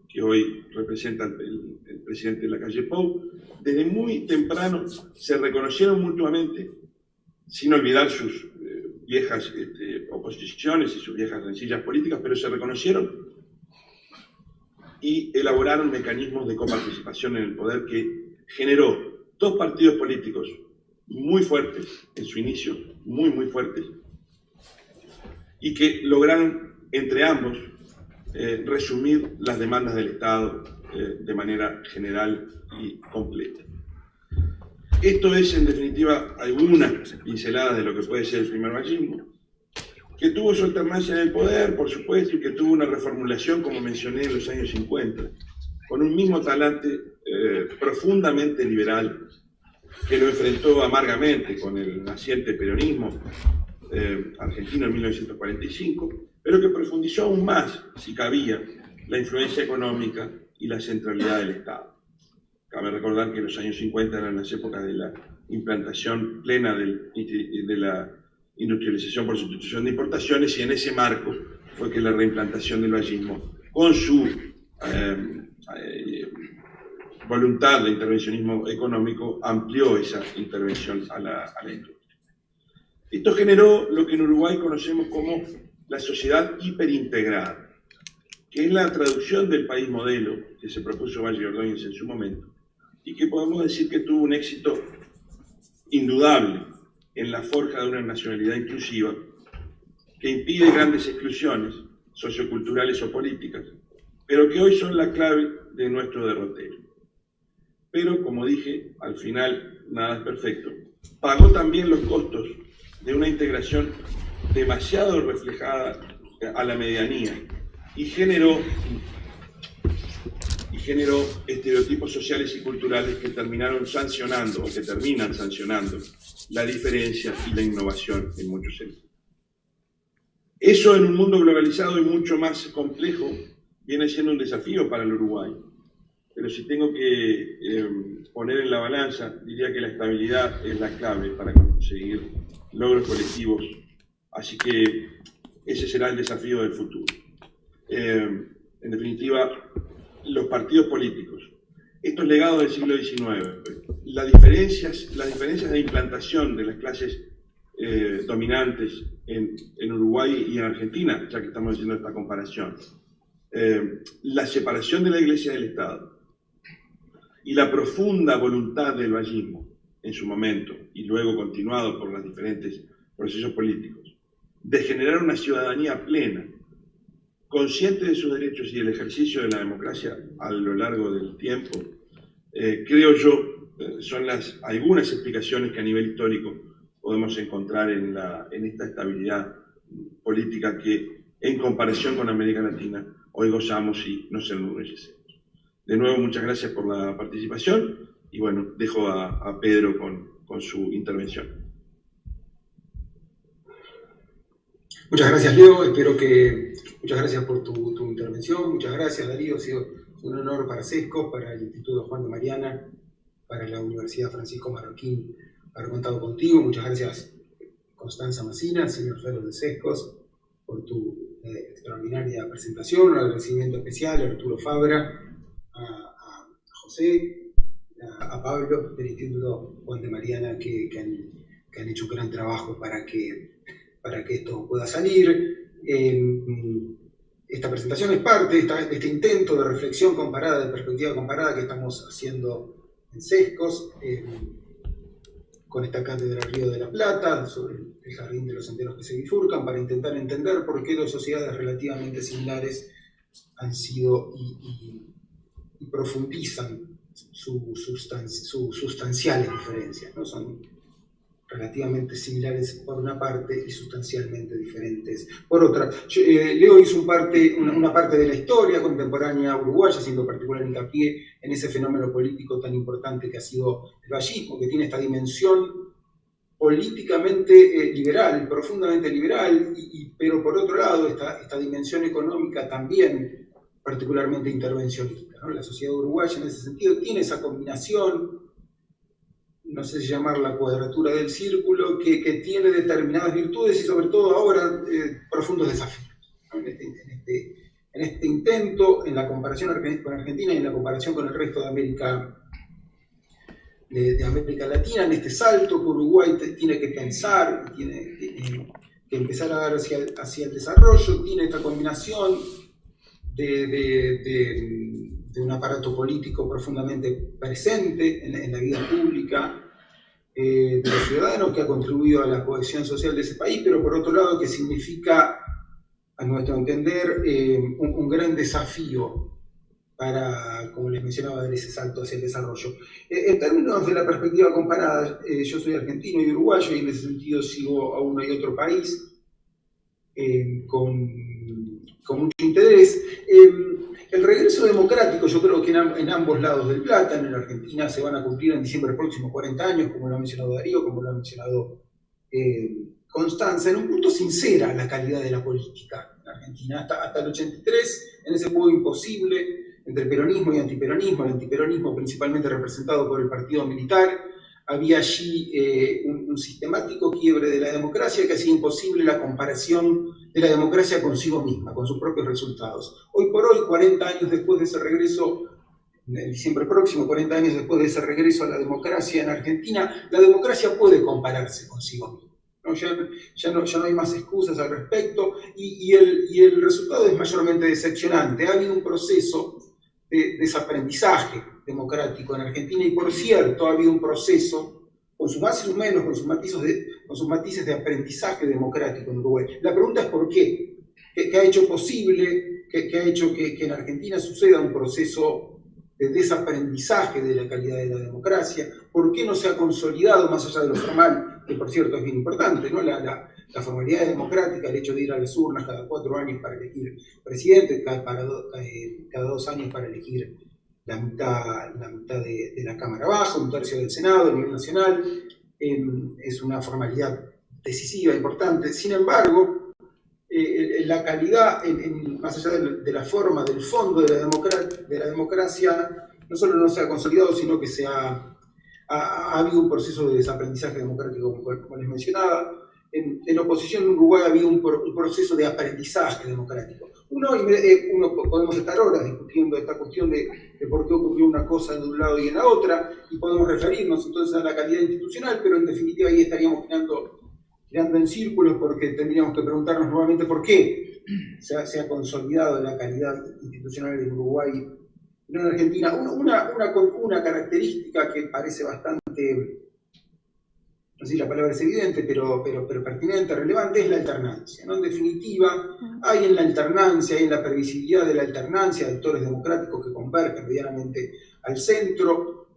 que hoy representa el presidente Lacalle Pou, desde muy temprano se reconocieron mutuamente, sin olvidar sus viejas oposiciones y sus viejas rencillas políticas, pero se reconocieron y elaboraron mecanismos de coparticipación en el poder que generó 2 partidos políticos muy fuertes en su inicio, muy fuertes, y que lograron entre ambos resumir las demandas del Estado de manera general y completa. Esto es, en definitiva, algunas pinceladas de lo que puede ser el primer vallismo, que tuvo su alternancia en el poder, por supuesto, y que tuvo una reformulación, como mencioné, en los años 50, con un mismo talante profundamente liberal, que lo enfrentó amargamente con el naciente peronismo argentino en 1945, pero que profundizó aún más, si cabía, la influencia económica y la centralidad del Estado. Cabe recordar que los años 50 eran las épocas de la implantación plena de la industrialización por sustitución de importaciones, y en ese marco fue que la reimplantación del vallismo, con su voluntad de intervencionismo económico, amplió esa intervención a la industria. Esto generó lo que en Uruguay conocemos como la sociedad hiperintegrada, que es la traducción del país modelo que se propuso Valle Ordóñez en su momento, y que podemos decir que tuvo un éxito indudable en la forja de una nacionalidad inclusiva que impide grandes exclusiones socioculturales o políticas, pero que hoy son la clave de nuestro derrotero. Pero, como dije, al final nada es perfecto. Pagó también los costos de una integración demasiado reflejada a la medianía y generó estereotipos sociales y culturales que terminaron sancionando, o que terminan sancionando, la diferencia y la innovación en muchos sentidos. Eso, en un mundo globalizado y mucho más complejo, viene siendo un desafío para el Uruguay. Pero si tengo que poner en la balanza, diría que la estabilidad es la clave para conseguir logros colectivos. Así que ese será el desafío del futuro. En definitiva, los partidos políticos, estos legados del siglo XIX, las diferencias de implantación de las clases dominantes en Uruguay y en Argentina, ya que estamos haciendo esta comparación, la separación de la Iglesia del Estado y la profunda voluntad del vallismo en su momento, y luego continuado por los diferentes procesos políticos, de generar una ciudadanía plena, consciente de sus derechos y el ejercicio de la democracia a lo largo del tiempo, creo yo, son algunas explicaciones que a nivel histórico podemos encontrar en esta estabilidad política que, en comparación con América Latina, hoy gozamos y nos enorgullecemos. De nuevo, muchas gracias por la participación y bueno, dejo a Pedro con su intervención. Muchas gracias, Leo. Muchas gracias por tu intervención. Muchas gracias, Darío. Ha sido un honor para Sescos, para el Instituto Juan de Mariana, para la Universidad Francisco Marroquín haber contado contigo. Muchas gracias, Constanza Massina, señor Fellow de Sescos, por tu extraordinaria presentación. Un agradecimiento especial a Arturo Fabra, a José, a Pablo del Instituto Juan de Mariana, que han hecho un gran trabajo para que esto pueda salir. Esta presentación es parte de este intento de reflexión comparada, de perspectiva comparada que estamos haciendo en Sescos, con esta cátedra Río de la Plata, sobre el jardín de los senderos que se bifurcan, para intentar entender por qué dos sociedades relativamente similares han sido y profundizan sus sustanciales diferencias, ¿no? Son relativamente similares por una parte y sustancialmente diferentes por otra. Leo hizo una parte de la historia contemporánea uruguaya, haciendo particular hincapié en ese fenómeno político tan importante que ha sido el vallismo, que tiene esta dimensión políticamente liberal, profundamente liberal, pero por otro lado esta dimensión económica también particularmente intervencionista, ¿no? La sociedad uruguaya en ese sentido tiene esa combinación, no sé si llamar la cuadratura del círculo, que tiene determinadas virtudes y sobre todo ahora profundos desafíos, ¿no? En este intento, en la comparación con Argentina y en la comparación con el resto de América Latina, en este salto que Uruguay tiene que pensar, tiene que empezar a dar hacia el desarrollo, tiene esta combinación de un aparato político profundamente presente en la vida pública de los ciudadanos, que ha contribuido a la cohesión social de ese país, pero por otro lado que significa, a nuestro entender, un gran desafío para, como les mencionaba, dar ese salto hacia el desarrollo. En términos de la perspectiva comparada, yo soy argentino y uruguayo y en ese sentido sigo a uno y otro país con mucho interés. El regreso democrático, yo creo que en ambos lados del Plata, en la Argentina se van a cumplir en diciembre próximo 40 años, como lo ha mencionado Darío, como lo ha mencionado Constanza, en un punto sincera la calidad de la política en Argentina. Hasta el 83, en ese juego imposible entre peronismo y antiperonismo, el antiperonismo principalmente representado por el partido militar, había allí un sistemático quiebre de la democracia que hacía imposible la comparación de la democracia consigo misma, con sus propios resultados. Hoy por hoy, 40 años después de ese regreso, en diciembre próximo, 40 años después de ese regreso a la democracia en Argentina, la democracia puede compararse consigo misma. ¿No? Ya no hay más excusas al respecto y el resultado es mayormente decepcionante. Ha habido un proceso de desaprendizaje democrático en Argentina y, por cierto, ha habido un proceso, con sus más y sus menos, con sus matices de aprendizaje democrático en Uruguay. La pregunta es ¿por qué? ¿Qué ha hecho posible, qué ha hecho que en Argentina suceda un proceso de desaprendizaje de la calidad de la democracia? ¿Por qué no se ha consolidado, más allá de lo formal, que por cierto es bien importante, ¿no? La formalidad democrática, el hecho de ir a las urnas cada 4 años para elegir presidente, cada 2 años para elegir la mitad de la Cámara Baja, 1/3 del Senado a nivel nacional, es una formalidad decisiva, importante. Sin embargo, la calidad, más allá de la forma, del fondo de la democracia, no solo no se ha consolidado, sino que ha habido un proceso de desaprendizaje democrático, como les mencionaba. En oposición en Uruguay ha habido un proceso de aprendizaje democrático. Uno podemos estar horas discutiendo esta cuestión de por qué ocurrió una cosa de un lado y en la otra, y podemos referirnos entonces a la calidad institucional, pero en definitiva ahí estaríamos girando en círculos, porque tendríamos que preguntarnos nuevamente por qué se ha consolidado la calidad institucional en Uruguay y no en Argentina. Una característica que parece bastante, no sé si la palabra es evidente, pero pertinente, relevante, es la alternancia, ¿no? En definitiva, hay en la alternancia, hay en la previsibilidad de la alternancia de actores democráticos que convergen medianamente al centro,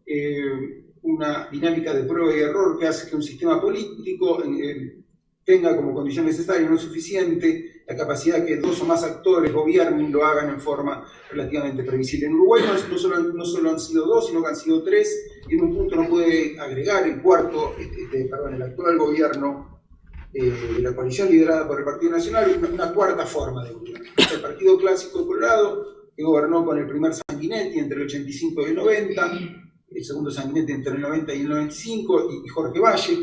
una dinámica de prueba y error que hace que un sistema político tenga como condición necesaria, no suficiente, la capacidad que 2 o más actores gobiernen y lo hagan en forma relativamente previsible. En Uruguay no solo han sido 2, sino que han sido 3, y en un punto no puede agregar el cuarto, el actual gobierno de la coalición liderada por el Partido Nacional, una cuarta forma de gobierno. El Partido Clásico de Colorado, que gobernó con el primer Sanguinetti entre el 85 y el 90, el segundo Sanguinetti entre el 90 y el 95, y Jorge Valle,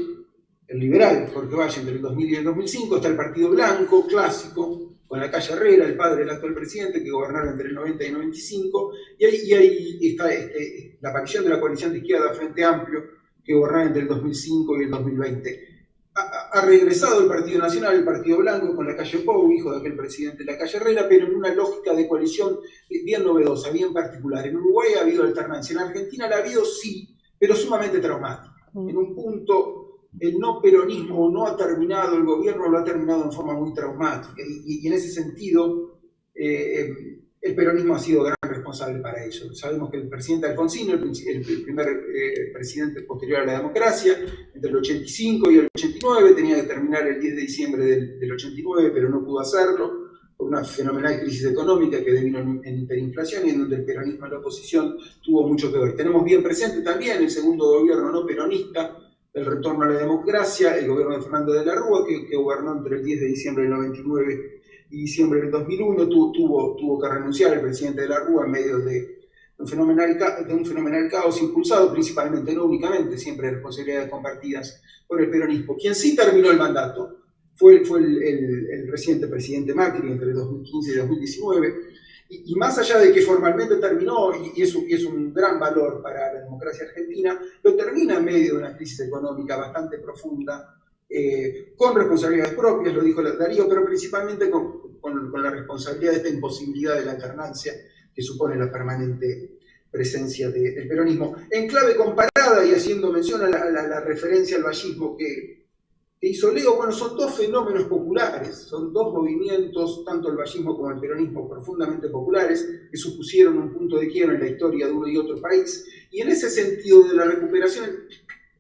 el liberal Jorge Valle, entre el 2000 y el 2005. Está el Partido Blanco, clásico, con la Calle Herrera, el padre del actual presidente, que gobernaron entre el 90 y el 95, y ahí está la aparición de la coalición de izquierda Frente Amplio, que gobernaron entre el 2005 y el 2020. Ha regresado el Partido Nacional, el Partido Blanco, con la Calle Pou, hijo de aquel presidente de la Calle Herrera, pero en una lógica de coalición bien novedosa, bien particular. En Uruguay ha habido alternancia, en Argentina la ha habido, sí, pero sumamente traumática. En un punto, el no peronismo no ha terminado, el gobierno lo ha terminado en forma muy traumática, y en ese sentido el peronismo ha sido gran responsable para ello. Sabemos que el presidente Alfonsín, el primer presidente posterior a la democracia, entre el 85 y el 89, tenía que terminar el 10 de diciembre del 89, pero no pudo hacerlo por una fenomenal crisis económica que devino en hiperinflación, y en donde el peronismo en la oposición tuvo mucho que ver. Tenemos bien presente también el segundo gobierno no peronista, el retorno a la democracia, el gobierno de Fernando de la Rúa, que gobernó entre el 10 de diciembre del 99 y diciembre del 2001, tuvo que renunciar el presidente de la Rúa en medio de un fenomenal caos impulsado principalmente, no únicamente, siempre responsabilidades compartidas por el peronismo. Quien sí terminó el mandato fue el reciente presidente Macri entre 2015 y 2019, y más allá de que formalmente terminó, y es un gran valor para la democracia argentina, lo termina en medio de una crisis económica bastante profunda, con responsabilidades propias, lo dijo Darío, pero principalmente con la responsabilidad de esta imposibilidad de la alternancia que supone la permanente presencia del peronismo. En clave comparada, y haciendo mención a la referencia al vallismo que hizo Leo, bueno, son 2 fenómenos populares, son 2 movimientos, tanto el vallismo como el peronismo, profundamente populares, que supusieron un punto de quiebra en la historia de uno y otro país, y en ese sentido de la recuperación,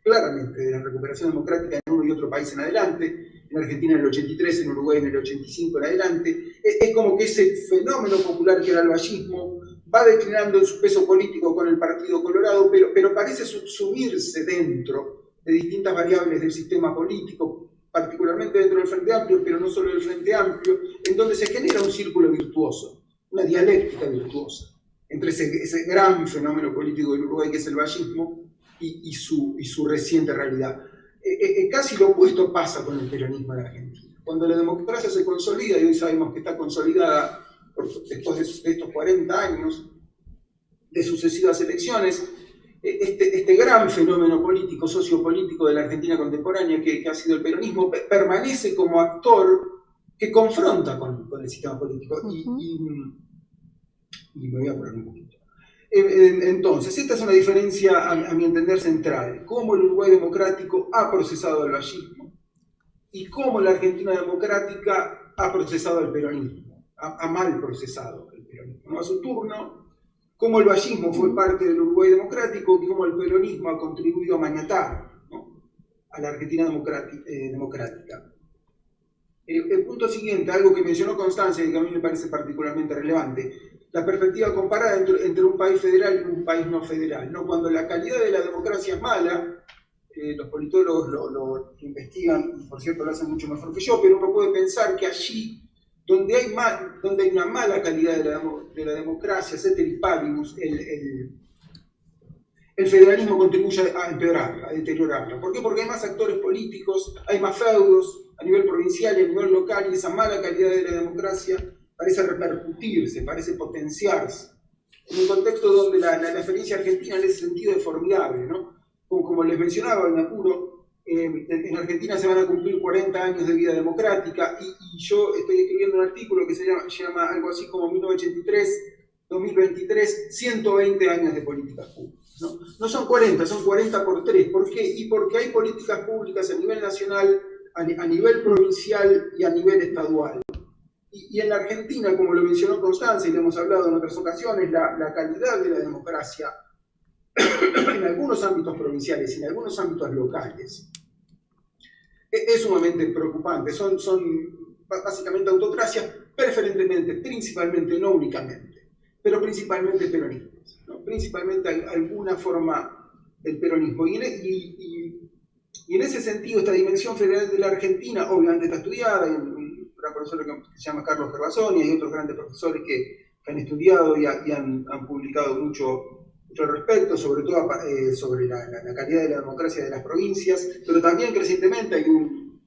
claramente de la recuperación democrática en uno y otro país en adelante, en Argentina en el 83, en Uruguay en el 85 en adelante, es como que ese fenómeno popular que era el vallismo va declinando en su peso político con el Partido Colorado, pero parece subsumirse dentro de distintas variables del sistema político, particularmente dentro del Frente Amplio, pero no solo del Frente Amplio, en donde se genera un círculo virtuoso, una dialéctica virtuosa, entre ese gran fenómeno político del Uruguay que es el vallismo, y su reciente realidad. Casi lo opuesto pasa con el peronismo en Argentina. Cuando la democracia se consolida, y hoy sabemos que está consolidada después de estos 40 años de sucesivas elecciones, este gran fenómeno político, sociopolítico de la Argentina contemporánea que ha sido el peronismo, permanece como actor que confronta con el sistema político. Y me voy a poner un poquito. Entonces, esta es una diferencia, a mi entender, central. Cómo el Uruguay democrático ha procesado el vallismo y cómo la Argentina democrática ha procesado el peronismo, ha mal procesado el peronismo, ¿no? A su turno, cómo el vallismo fue parte del Uruguay democrático y cómo el peronismo ha contribuido a maniatar, ¿no?, a la Argentina democrática. El punto siguiente, algo que mencionó Constancia y que a mí me parece particularmente relevante, la perspectiva comparada entre un país federal y un país no federal, ¿no? Cuando la calidad de la democracia es mala, los politólogos lo investigan, por cierto lo hacen mucho mejor que yo, pero uno puede pensar que allí donde hay una mala calidad de la democracia, ceteris paribus, el federalismo contribuye a empeorarla, a deteriorarla. ¿Por qué? Porque hay más actores políticos, hay más feudos a nivel provincial y a nivel local, y esa mala calidad de la democracia parece repercutirse, parece potenciarse. En un contexto donde la experiencia argentina en ese sentido es formidable, ¿no? Como les mencionaba, me apuro, en Argentina se van a cumplir 40 años de vida democrática y yo estoy escribiendo un artículo que se llama algo así como 1983-2023, 120 años de políticas públicas, ¿no? No son 40, son 40 por 3. ¿Por qué? Y porque hay políticas públicas a nivel nacional, a nivel provincial y a nivel estadual. Y en la Argentina, como lo mencionó Constancia y lo hemos hablado en otras ocasiones, la calidad de la democracia en algunos ámbitos provinciales y en algunos ámbitos locales es sumamente preocupante. Son básicamente autocracias, preferentemente, principalmente, no únicamente, pero principalmente peronistas, ¿no? Principalmente alguna forma del peronismo. Y en ese sentido, esta dimensión federal de la Argentina obviamente está estudiada. Hay un gran profesor que se llama Carlos Gervasoni, y hay otros grandes profesores que han estudiado y han publicado mucho al respecto, sobre todo sobre la calidad de la democracia de las provincias, pero también crecientemente hay un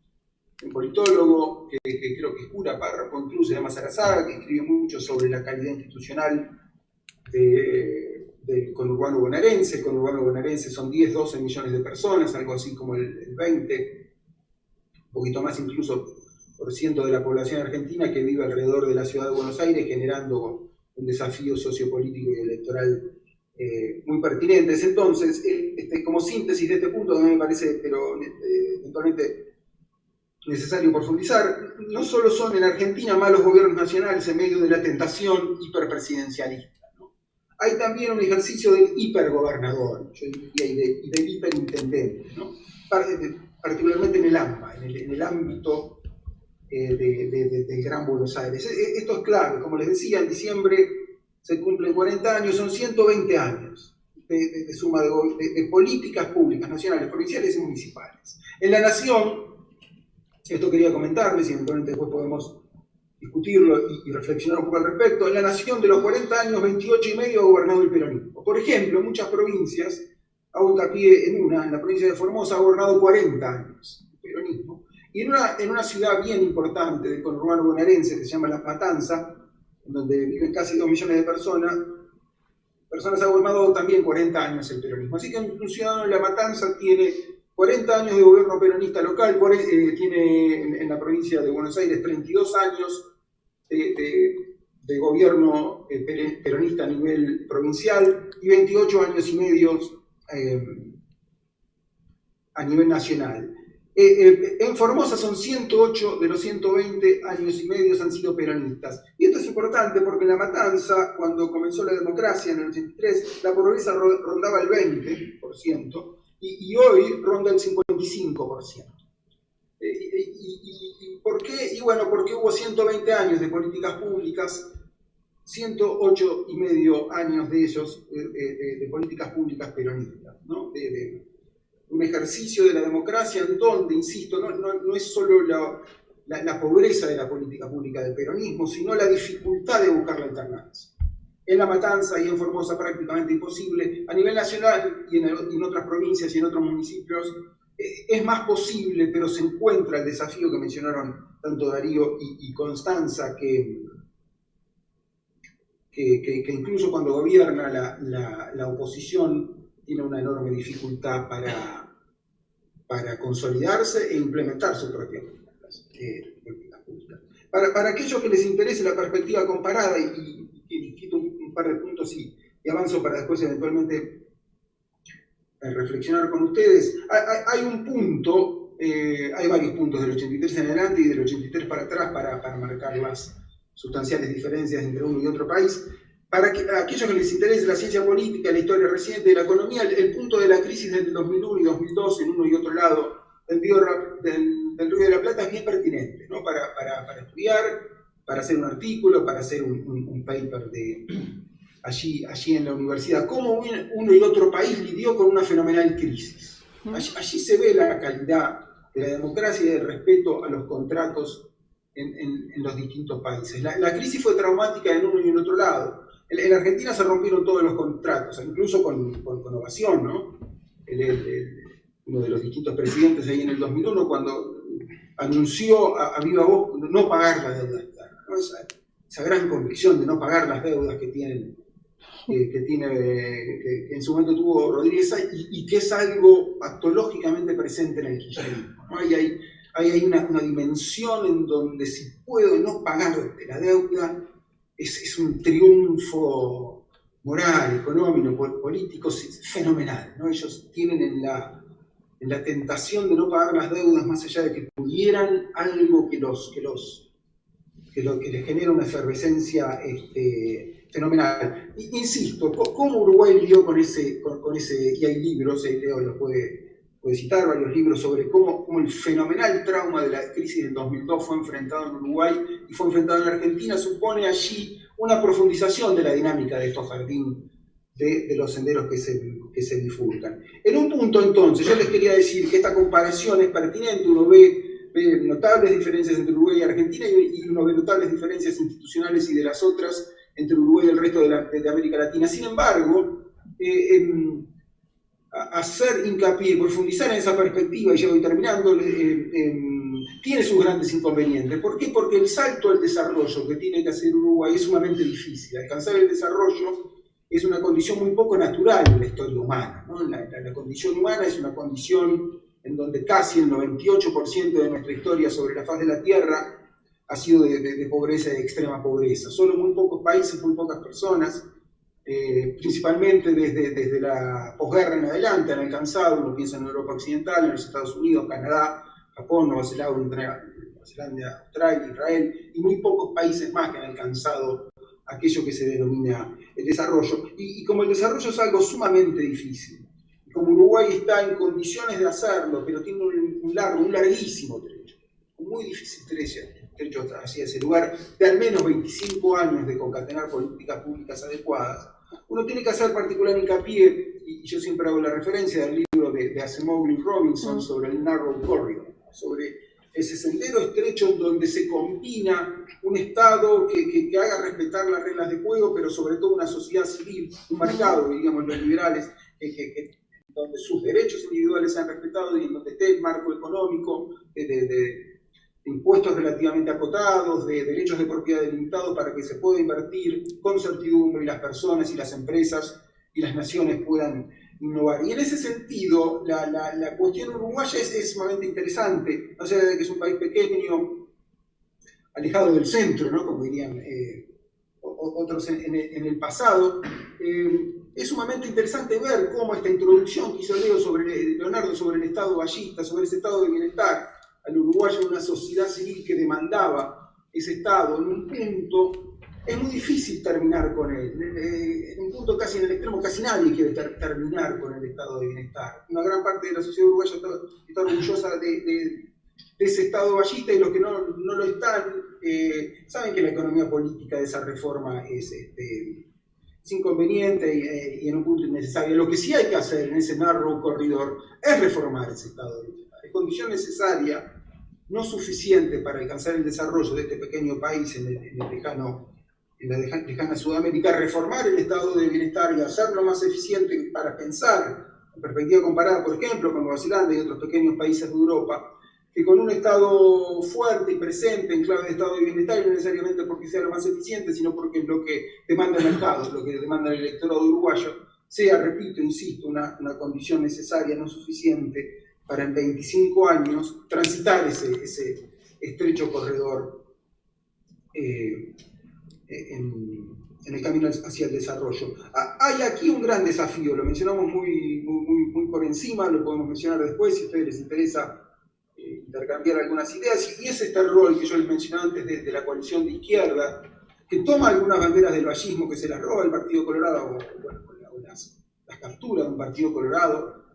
politólogo que creo que es cura, párrafo incluso, se llama Sarazaga, que escribe mucho sobre la calidad institucional del conurbano bonaerense. El conurbano bonaerense son 10-12 millones de personas, algo así como el 20, un poquito más incluso, por ciento de la población argentina que vive alrededor de la ciudad de Buenos Aires, generando un desafío sociopolítico y electoral muy pertinentes. Entonces, como síntesis de este punto, a mí me parece, pero eventualmente necesario profundizar, no solo son en Argentina malos gobiernos nacionales en medio de la tentación hiperpresidencialista, ¿no? Hay también un ejercicio del hipergobernador, yo diría, y del hiperintendente, ¿no? Particularmente en el AMBA, en el ámbito del Gran Buenos Aires. Esto es clave, como les decía, en diciembre se cumplen 40 años, son 120 años de suma de políticas públicas, nacionales, provinciales y municipales. En la Nación, esto quería comentarles y eventualmente después podemos discutirlo y reflexionar un poco al respecto, en la Nación de los 40 años, 28 y medio ha gobernado el peronismo. Por ejemplo, en muchas provincias, hago hincapié en la provincia de Formosa ha gobernado 40 años el peronismo, y en una ciudad bien importante del conurbano bonaerense que se llama La Matanza, donde viven casi 2 millones de personas ha gobernado también 40 años el peronismo. Así que un ciudadano de La Matanza tiene 40 años de gobierno peronista local, tiene en la provincia de Buenos Aires 32 años de gobierno peronista a nivel provincial y 28 años y medio a nivel nacional. En Formosa son 108 de los 120 años y medio han sido peronistas. Y esto es importante porque en La Matanza, cuando comenzó la democracia en el 83, la pobreza rondaba el 20%, y hoy ronda el 55%. ¿Por qué? Y bueno, porque hubo 120 años de políticas públicas, 108 y medio años de ellos de políticas públicas peronistas, ¿no? Un ejercicio de la democracia en donde, insisto, no es solo la pobreza de la política pública del peronismo, sino la dificultad de buscar la alternancia. En La Matanza y en Formosa prácticamente imposible. A nivel nacional y en otras provincias y en otros municipios es más posible, pero se encuentra el desafío que mencionaron tanto Darío y Constanza, que incluso cuando gobierna la oposición tiene una enorme dificultad para consolidarse e implementar sus propias políticas públicas. Para aquellos que les interese la perspectiva comparada, y quito un par de puntos y avanzo para después eventualmente reflexionar con ustedes, hay un punto, hay varios puntos del 83 en adelante y del 83 para atrás para marcar las sustanciales diferencias entre uno y otro país. Para aquellos que les interese la ciencia política, la historia reciente de la economía, el punto de la crisis del 2001 y 2002 en uno y otro lado del Río de la Plata es bien pertinente, ¿no? Para estudiar, para hacer un artículo, para hacer un paper allí en la universidad. Cómo uno y otro país lidió con una fenomenal crisis. Allí se ve la calidad de la democracia y del respeto a los contratos en los distintos países. La crisis fue traumática en uno y en otro lado. En Argentina se rompieron todos los contratos, incluso con Ovación, ¿no? Uno de los distintos presidentes ahí en el 2001, cuando anunció a viva voz no pagar la deuda externa, ¿no? Esa gran convicción de no pagar las deudas que en su momento tuvo Rodríguez y que es algo patológicamente presente en el kirchnerismo, ¿no? Hay una dimensión en donde si puedo no pagarte la deuda es un triunfo moral, económico, político fenomenal, ¿no? Ellos tienen en la tentación de no pagar las deudas, más allá de que pudieran, algo que les genera una efervescencia fenomenal. Insisto, ¿cómo Uruguay lidió con ese, y hay libros, Leo los puede citar, varios libros sobre cómo el fenomenal trauma de la crisis del 2002 fue enfrentado en Uruguay y fue enfrentado en Argentina, supone allí una profundización de la dinámica de estos jardines, de los senderos que se bifurcan. En un punto, entonces, yo les quería decir que esta comparación es pertinente. Uno ve notables diferencias entre Uruguay y Argentina y uno ve notables diferencias institucionales y de las otras entre Uruguay y el resto de América Latina. Sin embargo, hacer hincapié, profundizar en esa perspectiva, y ya voy terminando, tiene sus grandes inconvenientes. ¿Por qué? Porque el salto al desarrollo que tiene que hacer Uruguay es sumamente difícil. Alcanzar el desarrollo es una condición muy poco natural en la historia humana, ¿no? La condición humana es una condición en donde casi el 98% de nuestra historia sobre la faz de la Tierra ha sido de pobreza y de extrema pobreza. Solo muy pocos países, muy pocas personas, principalmente desde la posguerra en adelante, han alcanzado. Uno piensa en Europa Occidental, en los Estados Unidos, Canadá, Japón, Nueva Zelanda, Australia, Israel, y muy pocos países más que han alcanzado aquello que se denomina el desarrollo. Y como el desarrollo es algo sumamente difícil, como Uruguay está en condiciones de hacerlo, pero tiene un larguísimo trecho, un muy difícil trecho hacia ese lugar, de al menos 25 años de concatenar políticas públicas adecuadas, uno tiene que hacer particular hincapié, y yo siempre hago la referencia del libro de Asimov y Robinson sobre el Narrow Corridor, sobre ese sendero estrecho donde se combina un Estado que haga respetar las reglas de juego, pero sobre todo una sociedad civil, un mercado, diríamos los liberales, donde sus derechos individuales sean respetados y en donde esté el marco económico de impuestos relativamente acotados, de derechos de propiedad delimitados para que se pueda invertir con certidumbre y las personas y las empresas y las naciones puedan innovar. Y en ese sentido, la cuestión uruguaya es sumamente interesante, no sea de que es un país pequeño, alejado del centro, ¿no? Como dirían otros en el pasado. Es sumamente interesante ver cómo esta introducción que hizo Leonardo sobre el Estado ballista, sobre ese estado de bienestar al uruguayo, una sociedad civil que demandaba ese Estado en un punto, es muy difícil terminar con él. En un punto casi en el extremo, casi nadie quiere terminar con el estado de bienestar. Una gran parte de la sociedad uruguaya está orgullosa de ese estado ballista, y los que no lo están saben que la economía política de esa reforma es inconveniente y en un punto innecesaria. Lo que sí hay que hacer en ese narrow corridor es reformar ese estado de bienestar. Es condición necesaria, no suficiente para alcanzar el desarrollo de este pequeño país en el lejano en la lejana Sudamérica, reformar el estado de bienestar y hacerlo más eficiente para pensar, en perspectiva comparada, por ejemplo, con Nueva Zelanda y otros pequeños países de Europa, que con un estado fuerte y presente en clave de estado de bienestar, y no necesariamente porque sea lo más eficiente, sino porque es lo que demanda el mercado, lo que demanda el electorado uruguayo, sea, repito, insisto, una condición necesaria, no suficiente, para en 25 años transitar ese estrecho corredor en el camino hacia el desarrollo. Hay aquí un gran desafío, lo mencionamos muy por encima, lo podemos mencionar después si a ustedes les interesa intercambiar algunas ideas, y es este rol que yo les mencionaba antes de la coalición de izquierda, que toma algunas banderas del vallismo que se las roba el Partido Colorado, o las captura de un Partido Colorado,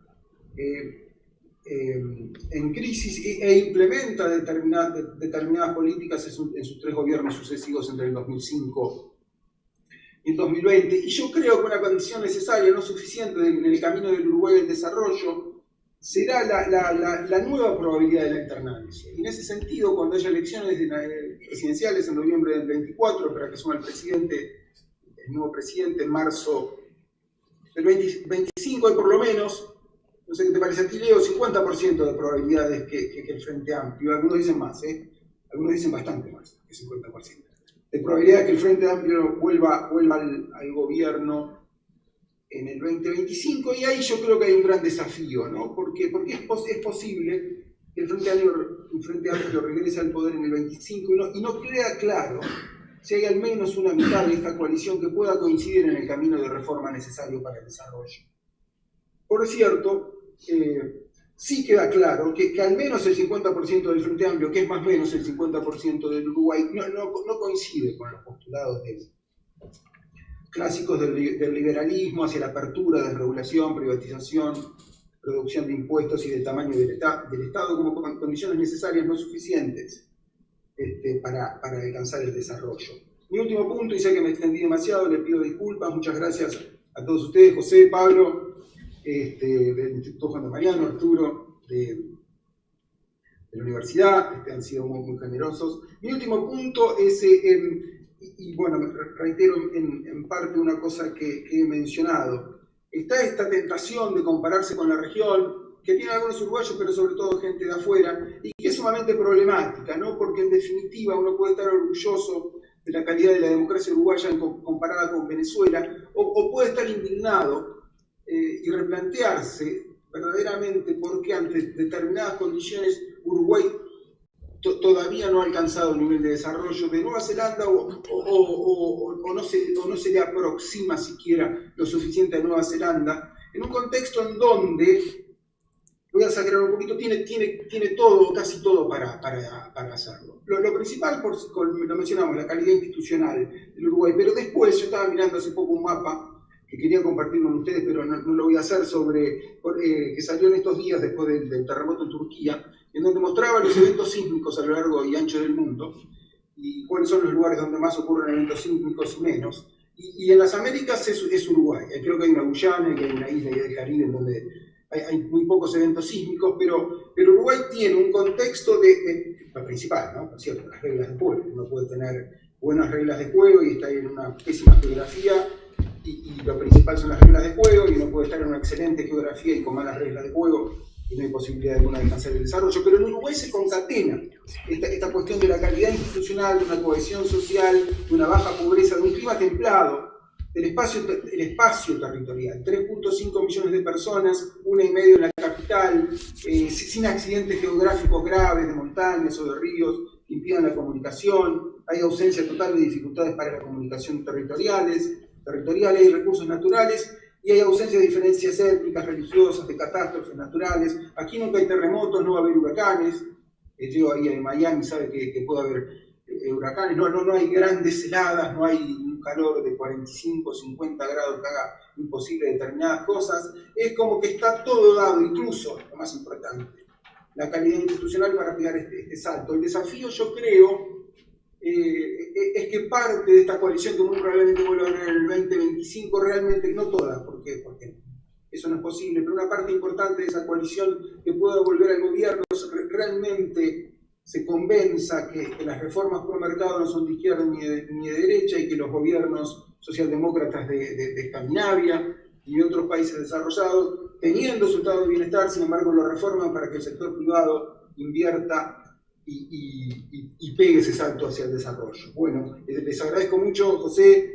en crisis e implementa determinadas políticas en sus 3 gobiernos sucesivos entre el 2005 y el 2020. Y yo creo que una condición necesaria, no suficiente, en el camino del Uruguay del desarrollo, será la nueva probabilidad de la alternancia. Y en ese sentido, cuando haya elecciones presidenciales en noviembre del 24, para que asuma el nuevo presidente en marzo del 25, hay por lo menos, no sé qué te parece a ti, Leo, 50% de probabilidades que el Frente Amplio, algunos dicen más, algunos dicen bastante más que 50%, de probabilidades que el Frente Amplio vuelva al gobierno en el 2025, y ahí yo creo que hay un gran desafío, ¿no? Porque es posible que el Frente Amplio regrese al poder en el 25 y no queda claro si hay al menos una mitad de esta coalición que pueda coincidir en el camino de reforma necesario para el desarrollo. Por cierto, sí queda claro que al menos el 50% del Frente Amplio, que es más o menos el 50% del Uruguay, no coincide con los postulados clásicos del liberalismo hacia la apertura, desregulación, privatización, reducción de impuestos y del tamaño del Estado como condiciones necesarias no suficientes para alcanzar el desarrollo. Mi último punto, y sé que me extendí demasiado, le pido disculpas, muchas gracias a todos ustedes, José, Pablo, del Instituto Juan de Mariano, Arturo, de la universidad, han sido muy generosos. Mi último punto es, y bueno, me reitero en parte una cosa que he mencionado, está esta tentación de compararse con la región, que tiene algunos uruguayos, pero sobre todo gente de afuera, y que es sumamente problemática, ¿no? Porque en definitiva uno puede estar orgulloso de la calidad de la democracia uruguaya comparada con Venezuela, o puede estar indignado y replantearse verdaderamente por qué ante determinadas condiciones Uruguay todavía no ha alcanzado el nivel de desarrollo de Nueva Zelanda o no se le aproxima siquiera lo suficiente a Nueva Zelanda, en un contexto en donde, voy a exagerar un poquito, tiene todo, casi todo para hacerlo. Lo principal, lo mencionamos, la calidad institucional del Uruguay, pero después yo estaba mirando hace poco un mapa que quería compartir con ustedes, pero no lo voy a hacer, que salió en estos días después del terremoto en Turquía, en donde mostraba los eventos sísmicos a lo largo y ancho del mundo, y cuáles son los lugares donde más ocurren eventos sísmicos y menos. Y en las Américas es Uruguay. Creo que hay una Guyana, que hay una isla del Caribe en donde hay muy pocos eventos sísmicos, pero Uruguay tiene un contexto lo principal, ¿no? Por cierto, las reglas de juego. Uno puede tener buenas reglas de juego y está en una pésima geografía, y lo principal son las reglas de juego, y uno puede estar en una excelente geografía y con malas reglas de juego, y no hay posibilidad alguna de alcanzar el desarrollo. Pero en Uruguay se concatena esta cuestión de la calidad institucional, de una cohesión social, de una baja pobreza, de un clima templado, el espacio territorial, 3.5 millones de personas, 1,5 en la capital, sin accidentes geográficos graves de montañas o de ríos que impidan la comunicación, hay ausencia total de dificultades para la comunicación territoriales, hay recursos naturales, y hay ausencia de diferencias étnicas, religiosas, de catástrofes naturales. Aquí nunca hay terremotos, no va a haber huracanes. Yo ahí en Miami sabe que puede haber huracanes, no hay grandes heladas, no hay un calor de 45, 50 grados que haga imposible determinadas cosas. Es como que está todo dado, incluso, lo más importante, la calidad institucional para pegar este salto. El desafío, yo creo, es que parte de esta coalición, que muy probablemente vuelva a haber en el 2025, realmente, no toda, porque eso no es posible, pero una parte importante de esa coalición que pueda volver al gobierno realmente se convenza que las reformas por mercado no son de izquierda ni de derecha y que los gobiernos socialdemócratas de Escandinavia y otros países desarrollados, teniendo su estado de bienestar, sin embargo lo reforman para que el sector privado invierta y pegue ese salto hacia el desarrollo. Bueno, les agradezco mucho, José,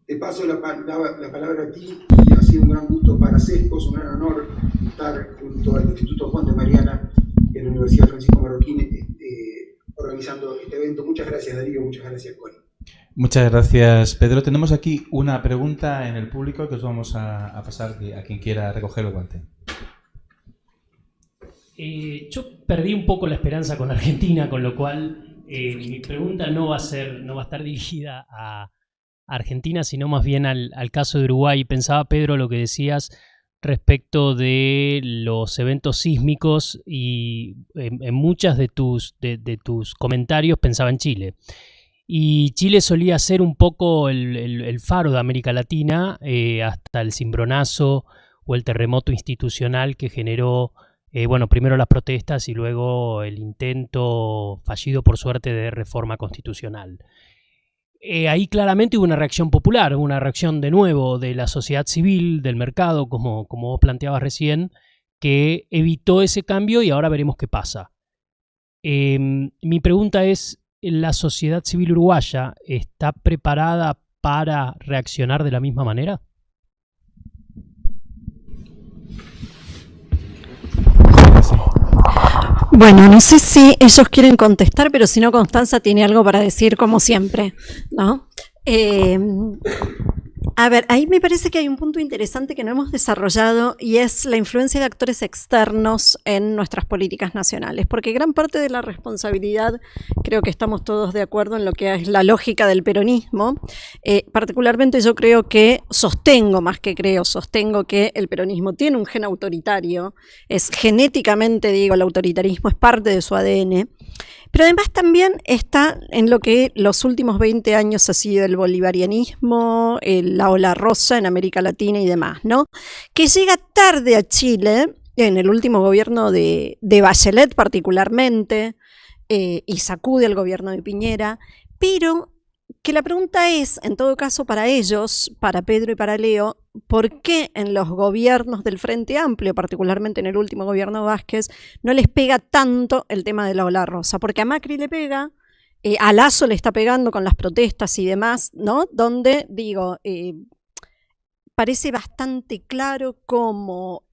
te paso la palabra a ti y ha sido un gran gusto para Sescos, un gran honor estar junto al Instituto Juan de Mariana en la Universidad Francisco Marroquín organizando este evento. Muchas gracias, Darío, muchas gracias, Connie. Muchas gracias, Pedro. Tenemos aquí una pregunta en el público que os vamos a pasar a quien quiera recoger el guante. Yo perdí un poco la esperanza con Argentina, con lo cual mi pregunta no va a estar dirigida a Argentina, sino más bien al caso de Uruguay. Pensaba, Pedro, lo que decías respecto de los eventos sísmicos y en muchas de tus comentarios pensaba en Chile. Y Chile solía ser un poco el faro de América Latina hasta el cimbronazo o el terremoto institucional que generó primero las protestas y luego el intento fallido por suerte de reforma constitucional. Ahí claramente hubo una reacción popular, una reacción de nuevo de la sociedad civil, del mercado, como vos planteabas recién, que evitó ese cambio y ahora veremos qué pasa. Mi pregunta es, ¿la sociedad civil uruguaya está preparada para reaccionar de la misma manera? Bueno, no sé si ellos quieren contestar, pero si no, Constanza tiene algo para decir, como siempre, ¿no? A ver, ahí me parece que hay un punto interesante que no hemos desarrollado y es la influencia de actores externos en nuestras políticas nacionales, porque gran parte de la responsabilidad, creo que estamos todos de acuerdo en lo que es la lógica del peronismo. Particularmente yo creo que, sostengo que el peronismo tiene un gen autoritario, es genéticamente, digo, el autoritarismo es parte de su ADN, pero además también está en lo que los últimos 20 años ha sido el bolivarianismo, la ola rosa en América Latina y demás, ¿no? Que llega tarde a Chile, en el último gobierno de Bachelet particularmente, y sacude al gobierno de Piñera, pero que la pregunta es, en todo caso para ellos, para Pedro y para Leo, ¿por qué en los gobiernos del Frente Amplio, particularmente en el último gobierno de Vázquez, no les pega tanto el tema de la ola rosa? Porque a Macri le pega, a Lasso le está pegando con las protestas y demás, ¿no? Donde, digo, parece bastante claro cómo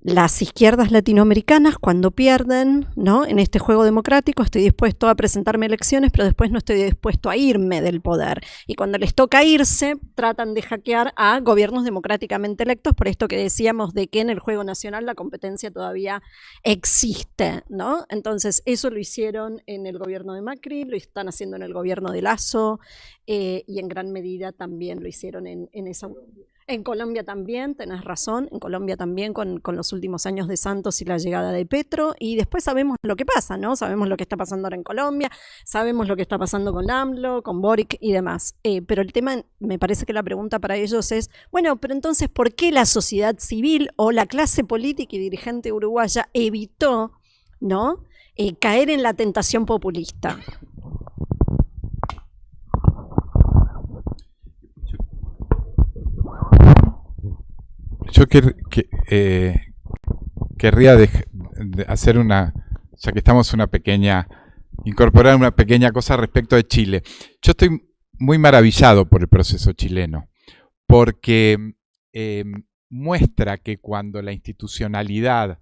las izquierdas latinoamericanas, cuando pierden, ¿no?, en este juego democrático, estoy dispuesto a presentarme a elecciones, pero después no estoy dispuesto a irme del poder. Y cuando les toca irse, tratan de hackear a gobiernos democráticamente electos, por esto que decíamos de que en el juego nacional la competencia todavía existe, ¿no? Entonces, eso lo hicieron en el gobierno de Macri, lo están haciendo en el gobierno de Lasso, y en gran medida también lo hicieron en esa... En Colombia también, tenés razón, en Colombia también con los últimos años de Santos y la llegada de Petro, y después sabemos lo que pasa, ¿no? Sabemos lo que está pasando ahora en Colombia, sabemos lo que está pasando con AMLO, con Boric y demás. Pero el tema, me parece que la pregunta para ellos es, bueno, pero entonces, ¿por qué la sociedad civil o la clase política y dirigente uruguaya evitó, ¿no?, caer en la tentación populista? Yo querría hacer ya que estamos incorporar una pequeña cosa respecto de Chile. Yo estoy muy maravillado por el proceso chileno, porque muestra que cuando la institucionalidad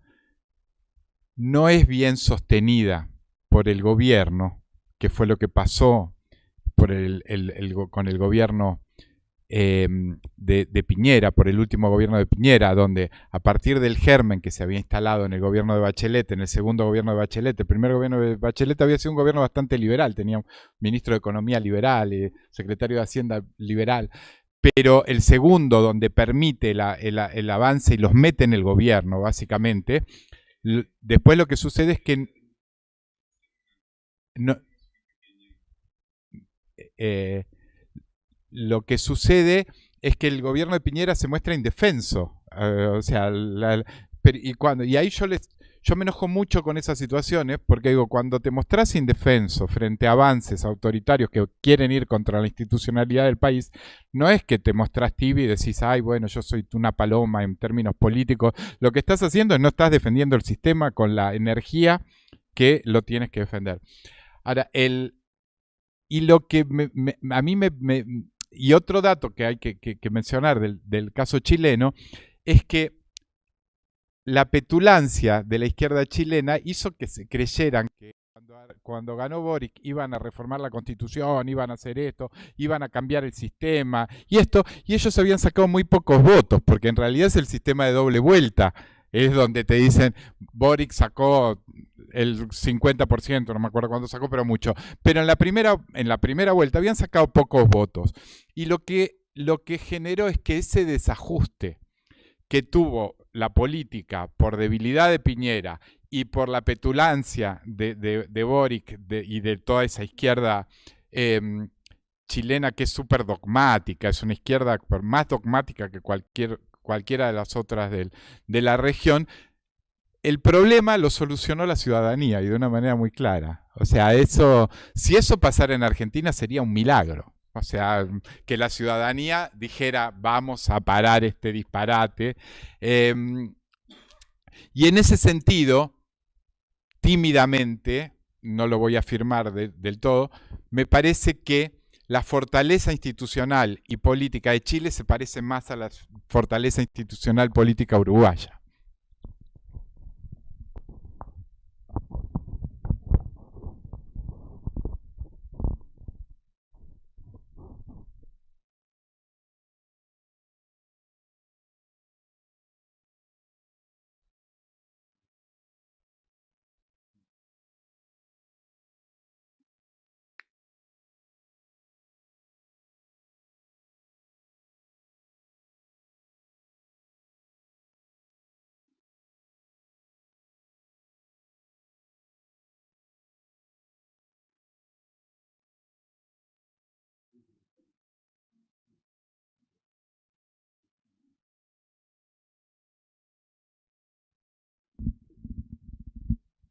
no es bien sostenida por el gobierno, que fue lo que pasó con el gobierno de Piñera, por el último gobierno de Piñera, donde a partir del germen que se había instalado en el gobierno de Bachelet, en el segundo gobierno de Bachelet, el primer gobierno de Bachelet había sido un gobierno bastante liberal, tenía un ministro de Economía liberal, secretario de Hacienda liberal, pero el segundo, donde permite el avance y los mete en el gobierno, básicamente, después lo que sucede es que lo que sucede es que el gobierno de Piñera se muestra indefenso. O sea, y ahí yo yo me enojo mucho con esas situaciones porque digo, cuando te mostrás indefenso frente a avances autoritarios que quieren ir contra la institucionalidad del país, no es que te mostrás tibio y decís, ay, bueno, yo soy una paloma en términos políticos. Lo que estás haciendo es no estás defendiendo el sistema con la energía que lo tienes que defender. Ahora, y lo que a mí y otro dato que hay que mencionar del caso chileno es que la petulancia de la izquierda chilena hizo que se creyeran que cuando ganó Boric iban a reformar la Constitución, iban a hacer esto, iban a cambiar el sistema y ellos habían sacado muy pocos votos, porque en realidad es el sistema de doble vuelta, es donde te dicen Boric sacó el 50%, no me acuerdo cuánto sacó, pero mucho. Pero en la primera vuelta habían sacado pocos votos. Y lo que generó es que ese desajuste que tuvo la política por debilidad de Piñera y por la petulancia de Boric y de toda esa izquierda chilena que es súper dogmática, es una izquierda más dogmática que cualquiera de las otras de la región, el problema lo solucionó la ciudadanía y de una manera muy clara. O sea, si eso pasara en Argentina sería un milagro. O sea, que la ciudadanía dijera, vamos a parar este disparate. Y en ese sentido, tímidamente, no lo voy a afirmar del todo, me parece que la fortaleza institucional y política de Chile se parece más a la fortaleza institucional política uruguaya.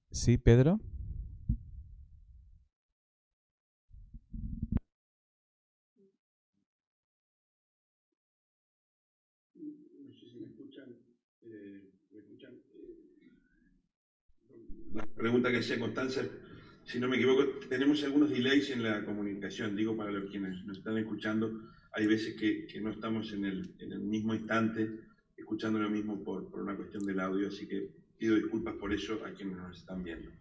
Sí, Pedro. No sé si me escuchan. La pregunta que hacía Constanza, si no me equivoco, tenemos algunos delays en la comunicación. Digo, para los quienes nos están escuchando, hay veces que no estamos en el mismo instante escuchando lo mismo por una cuestión del audio, así que pido disculpas por eso a quienes nos están viendo.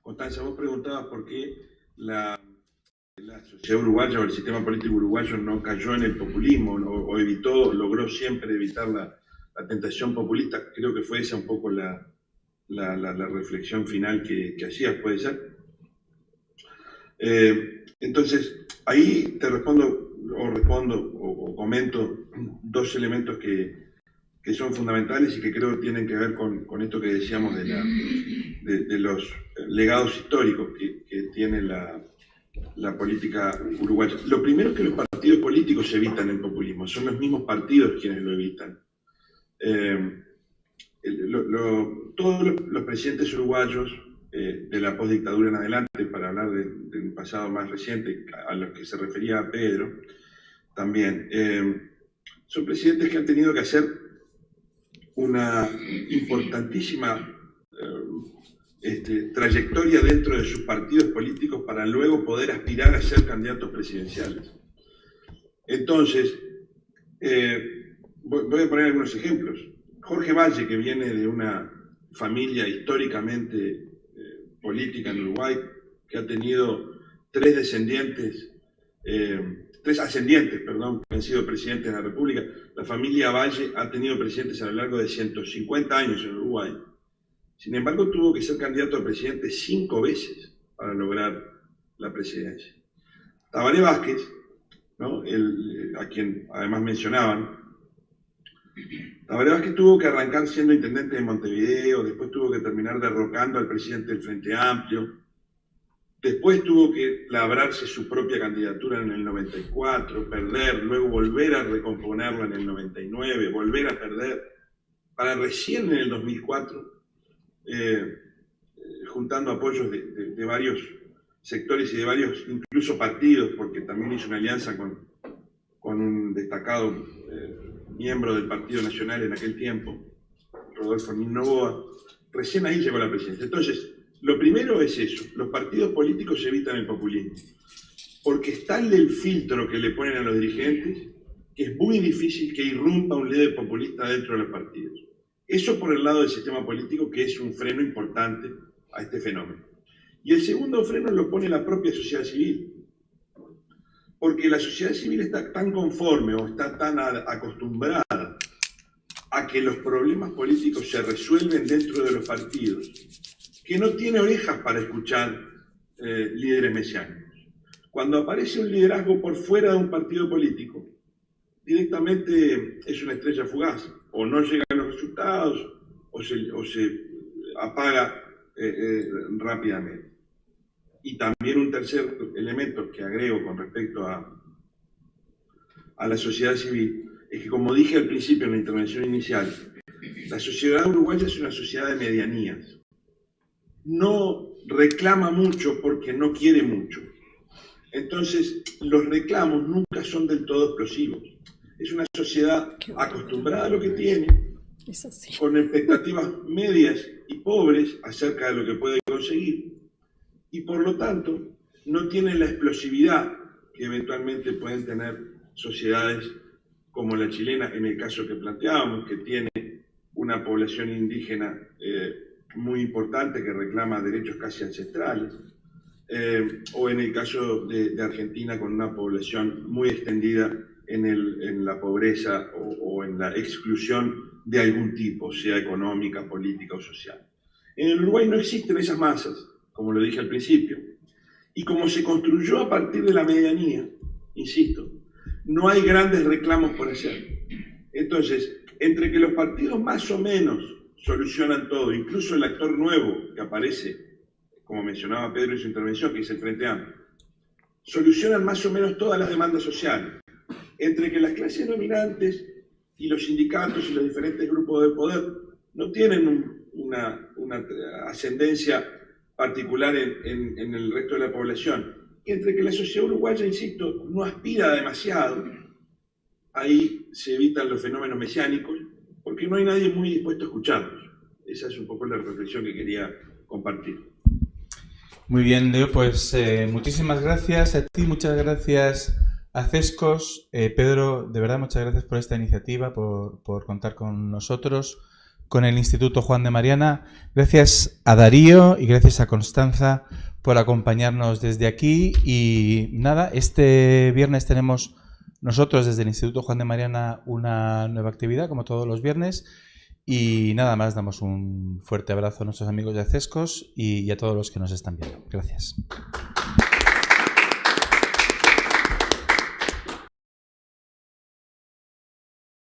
Constanza, vos preguntabas por qué la sociedad uruguaya o el sistema político uruguayo no cayó en el populismo o logró siempre evitar la tentación populista. Creo que fue esa un poco la reflexión final que hacías, ¿puede ser? Entonces, ahí te respondo o comento dos elementos que son fundamentales y que creo que tienen que ver con esto que decíamos de los legados históricos que tiene la política uruguaya. Lo primero es que los partidos políticos evitan el populismo, son los mismos partidos quienes lo evitan. Todos los presidentes uruguayos de la postdictadura en adelante, para hablar del pasado más reciente, a los que se refería Pedro, también, son presidentes que han tenido que hacer una importantísima trayectoria dentro de sus partidos políticos para luego poder aspirar a ser candidatos presidenciales. Entonces, voy a poner algunos ejemplos. Jorge Valle, que viene de una familia históricamente política en Uruguay, que ha tenido tres ascendientes, que han sido presidentes de la República. La familia Valle ha tenido presidentes a lo largo de 150 años en Uruguay. Sin embargo, tuvo que ser candidato a presidente 5 veces para lograr la presidencia. Tabaré Vázquez, ¿no? A quien además mencionaban, Tabaré Vázquez tuvo que arrancar siendo intendente de Montevideo, después tuvo que terminar derrocando al presidente del Frente Amplio, después tuvo que labrarse su propia candidatura en el 94, perder, luego volver a recomponerla en el 99, volver a perder, para recién en el 2004 juntando apoyos de varios sectores y de varios, incluso partidos, porque también hizo una alianza con un destacado miembro del Partido Nacional en aquel tiempo, Rodolfo Novoa. Recién ahí llegó a la presidencia. Entonces, lo primero es eso, los partidos políticos evitan el populismo, porque es tal el filtro que le ponen a los dirigentes que es muy difícil que irrumpa un líder populista dentro de los partidos. Eso por el lado del sistema político, que es un freno importante a este fenómeno. Y el segundo freno lo pone la propia sociedad civil, porque la sociedad civil está tan conforme o está tan acostumbrada a que los problemas políticos se resuelven dentro de los partidos, que no tiene orejas para escuchar líderes mesiánicos. Cuando aparece un liderazgo por fuera de un partido político, directamente es una estrella fugaz, o no llegan los resultados, o se apaga rápidamente. Y también un tercer elemento que agrego con respecto a la sociedad civil, es que, como dije al principio en la intervención inicial, la sociedad uruguaya es una sociedad de medianías. No reclama mucho porque no quiere mucho. Entonces, los reclamos nunca son del todo explosivos. Es una sociedad acostumbrada a lo que tiene, con expectativas medias y pobres acerca de lo que puede conseguir, y por lo tanto no tiene la explosividad que eventualmente pueden tener sociedades como la chilena, en el caso que planteábamos, que tiene una población indígena muy importante que reclama derechos casi ancestrales, o en el caso de Argentina, con una población muy extendida en la pobreza o en la exclusión de algún tipo, sea económica, política o social. En el Uruguay no existen esas masas, como lo dije al principio, y como se construyó a partir de la medianía, insisto, no hay grandes reclamos por hacer. Entonces, entre que los partidos más o menos solucionan todo, incluso el actor nuevo que aparece, como mencionaba Pedro en su intervención, que es el Frente Amplio, solucionan más o menos todas las demandas sociales. Entre que las clases dominantes y los sindicatos y los diferentes grupos de poder no tienen una ascendencia particular en el resto de la población, y entre que la sociedad uruguaya, insisto, no aspira demasiado, ahí se evitan los fenómenos mesiánicos, porque no hay nadie muy dispuesto a escucharlos. Esa es un poco la reflexión que quería compartir. Muy bien, Leo, pues muchísimas gracias a ti, muchas gracias a Cescos. Pedro, de verdad, muchas gracias por esta iniciativa, por contar con nosotros, con el Instituto Juan de Mariana. Gracias a Darío y gracias a Constanza por acompañarnos desde aquí. Y nada, este viernes tenemos nosotros desde el Instituto Juan de Mariana una nueva actividad, como todos los viernes. Y nada más, damos un fuerte abrazo a nuestros amigos de Cescos y a todos los que nos están viendo. Gracias.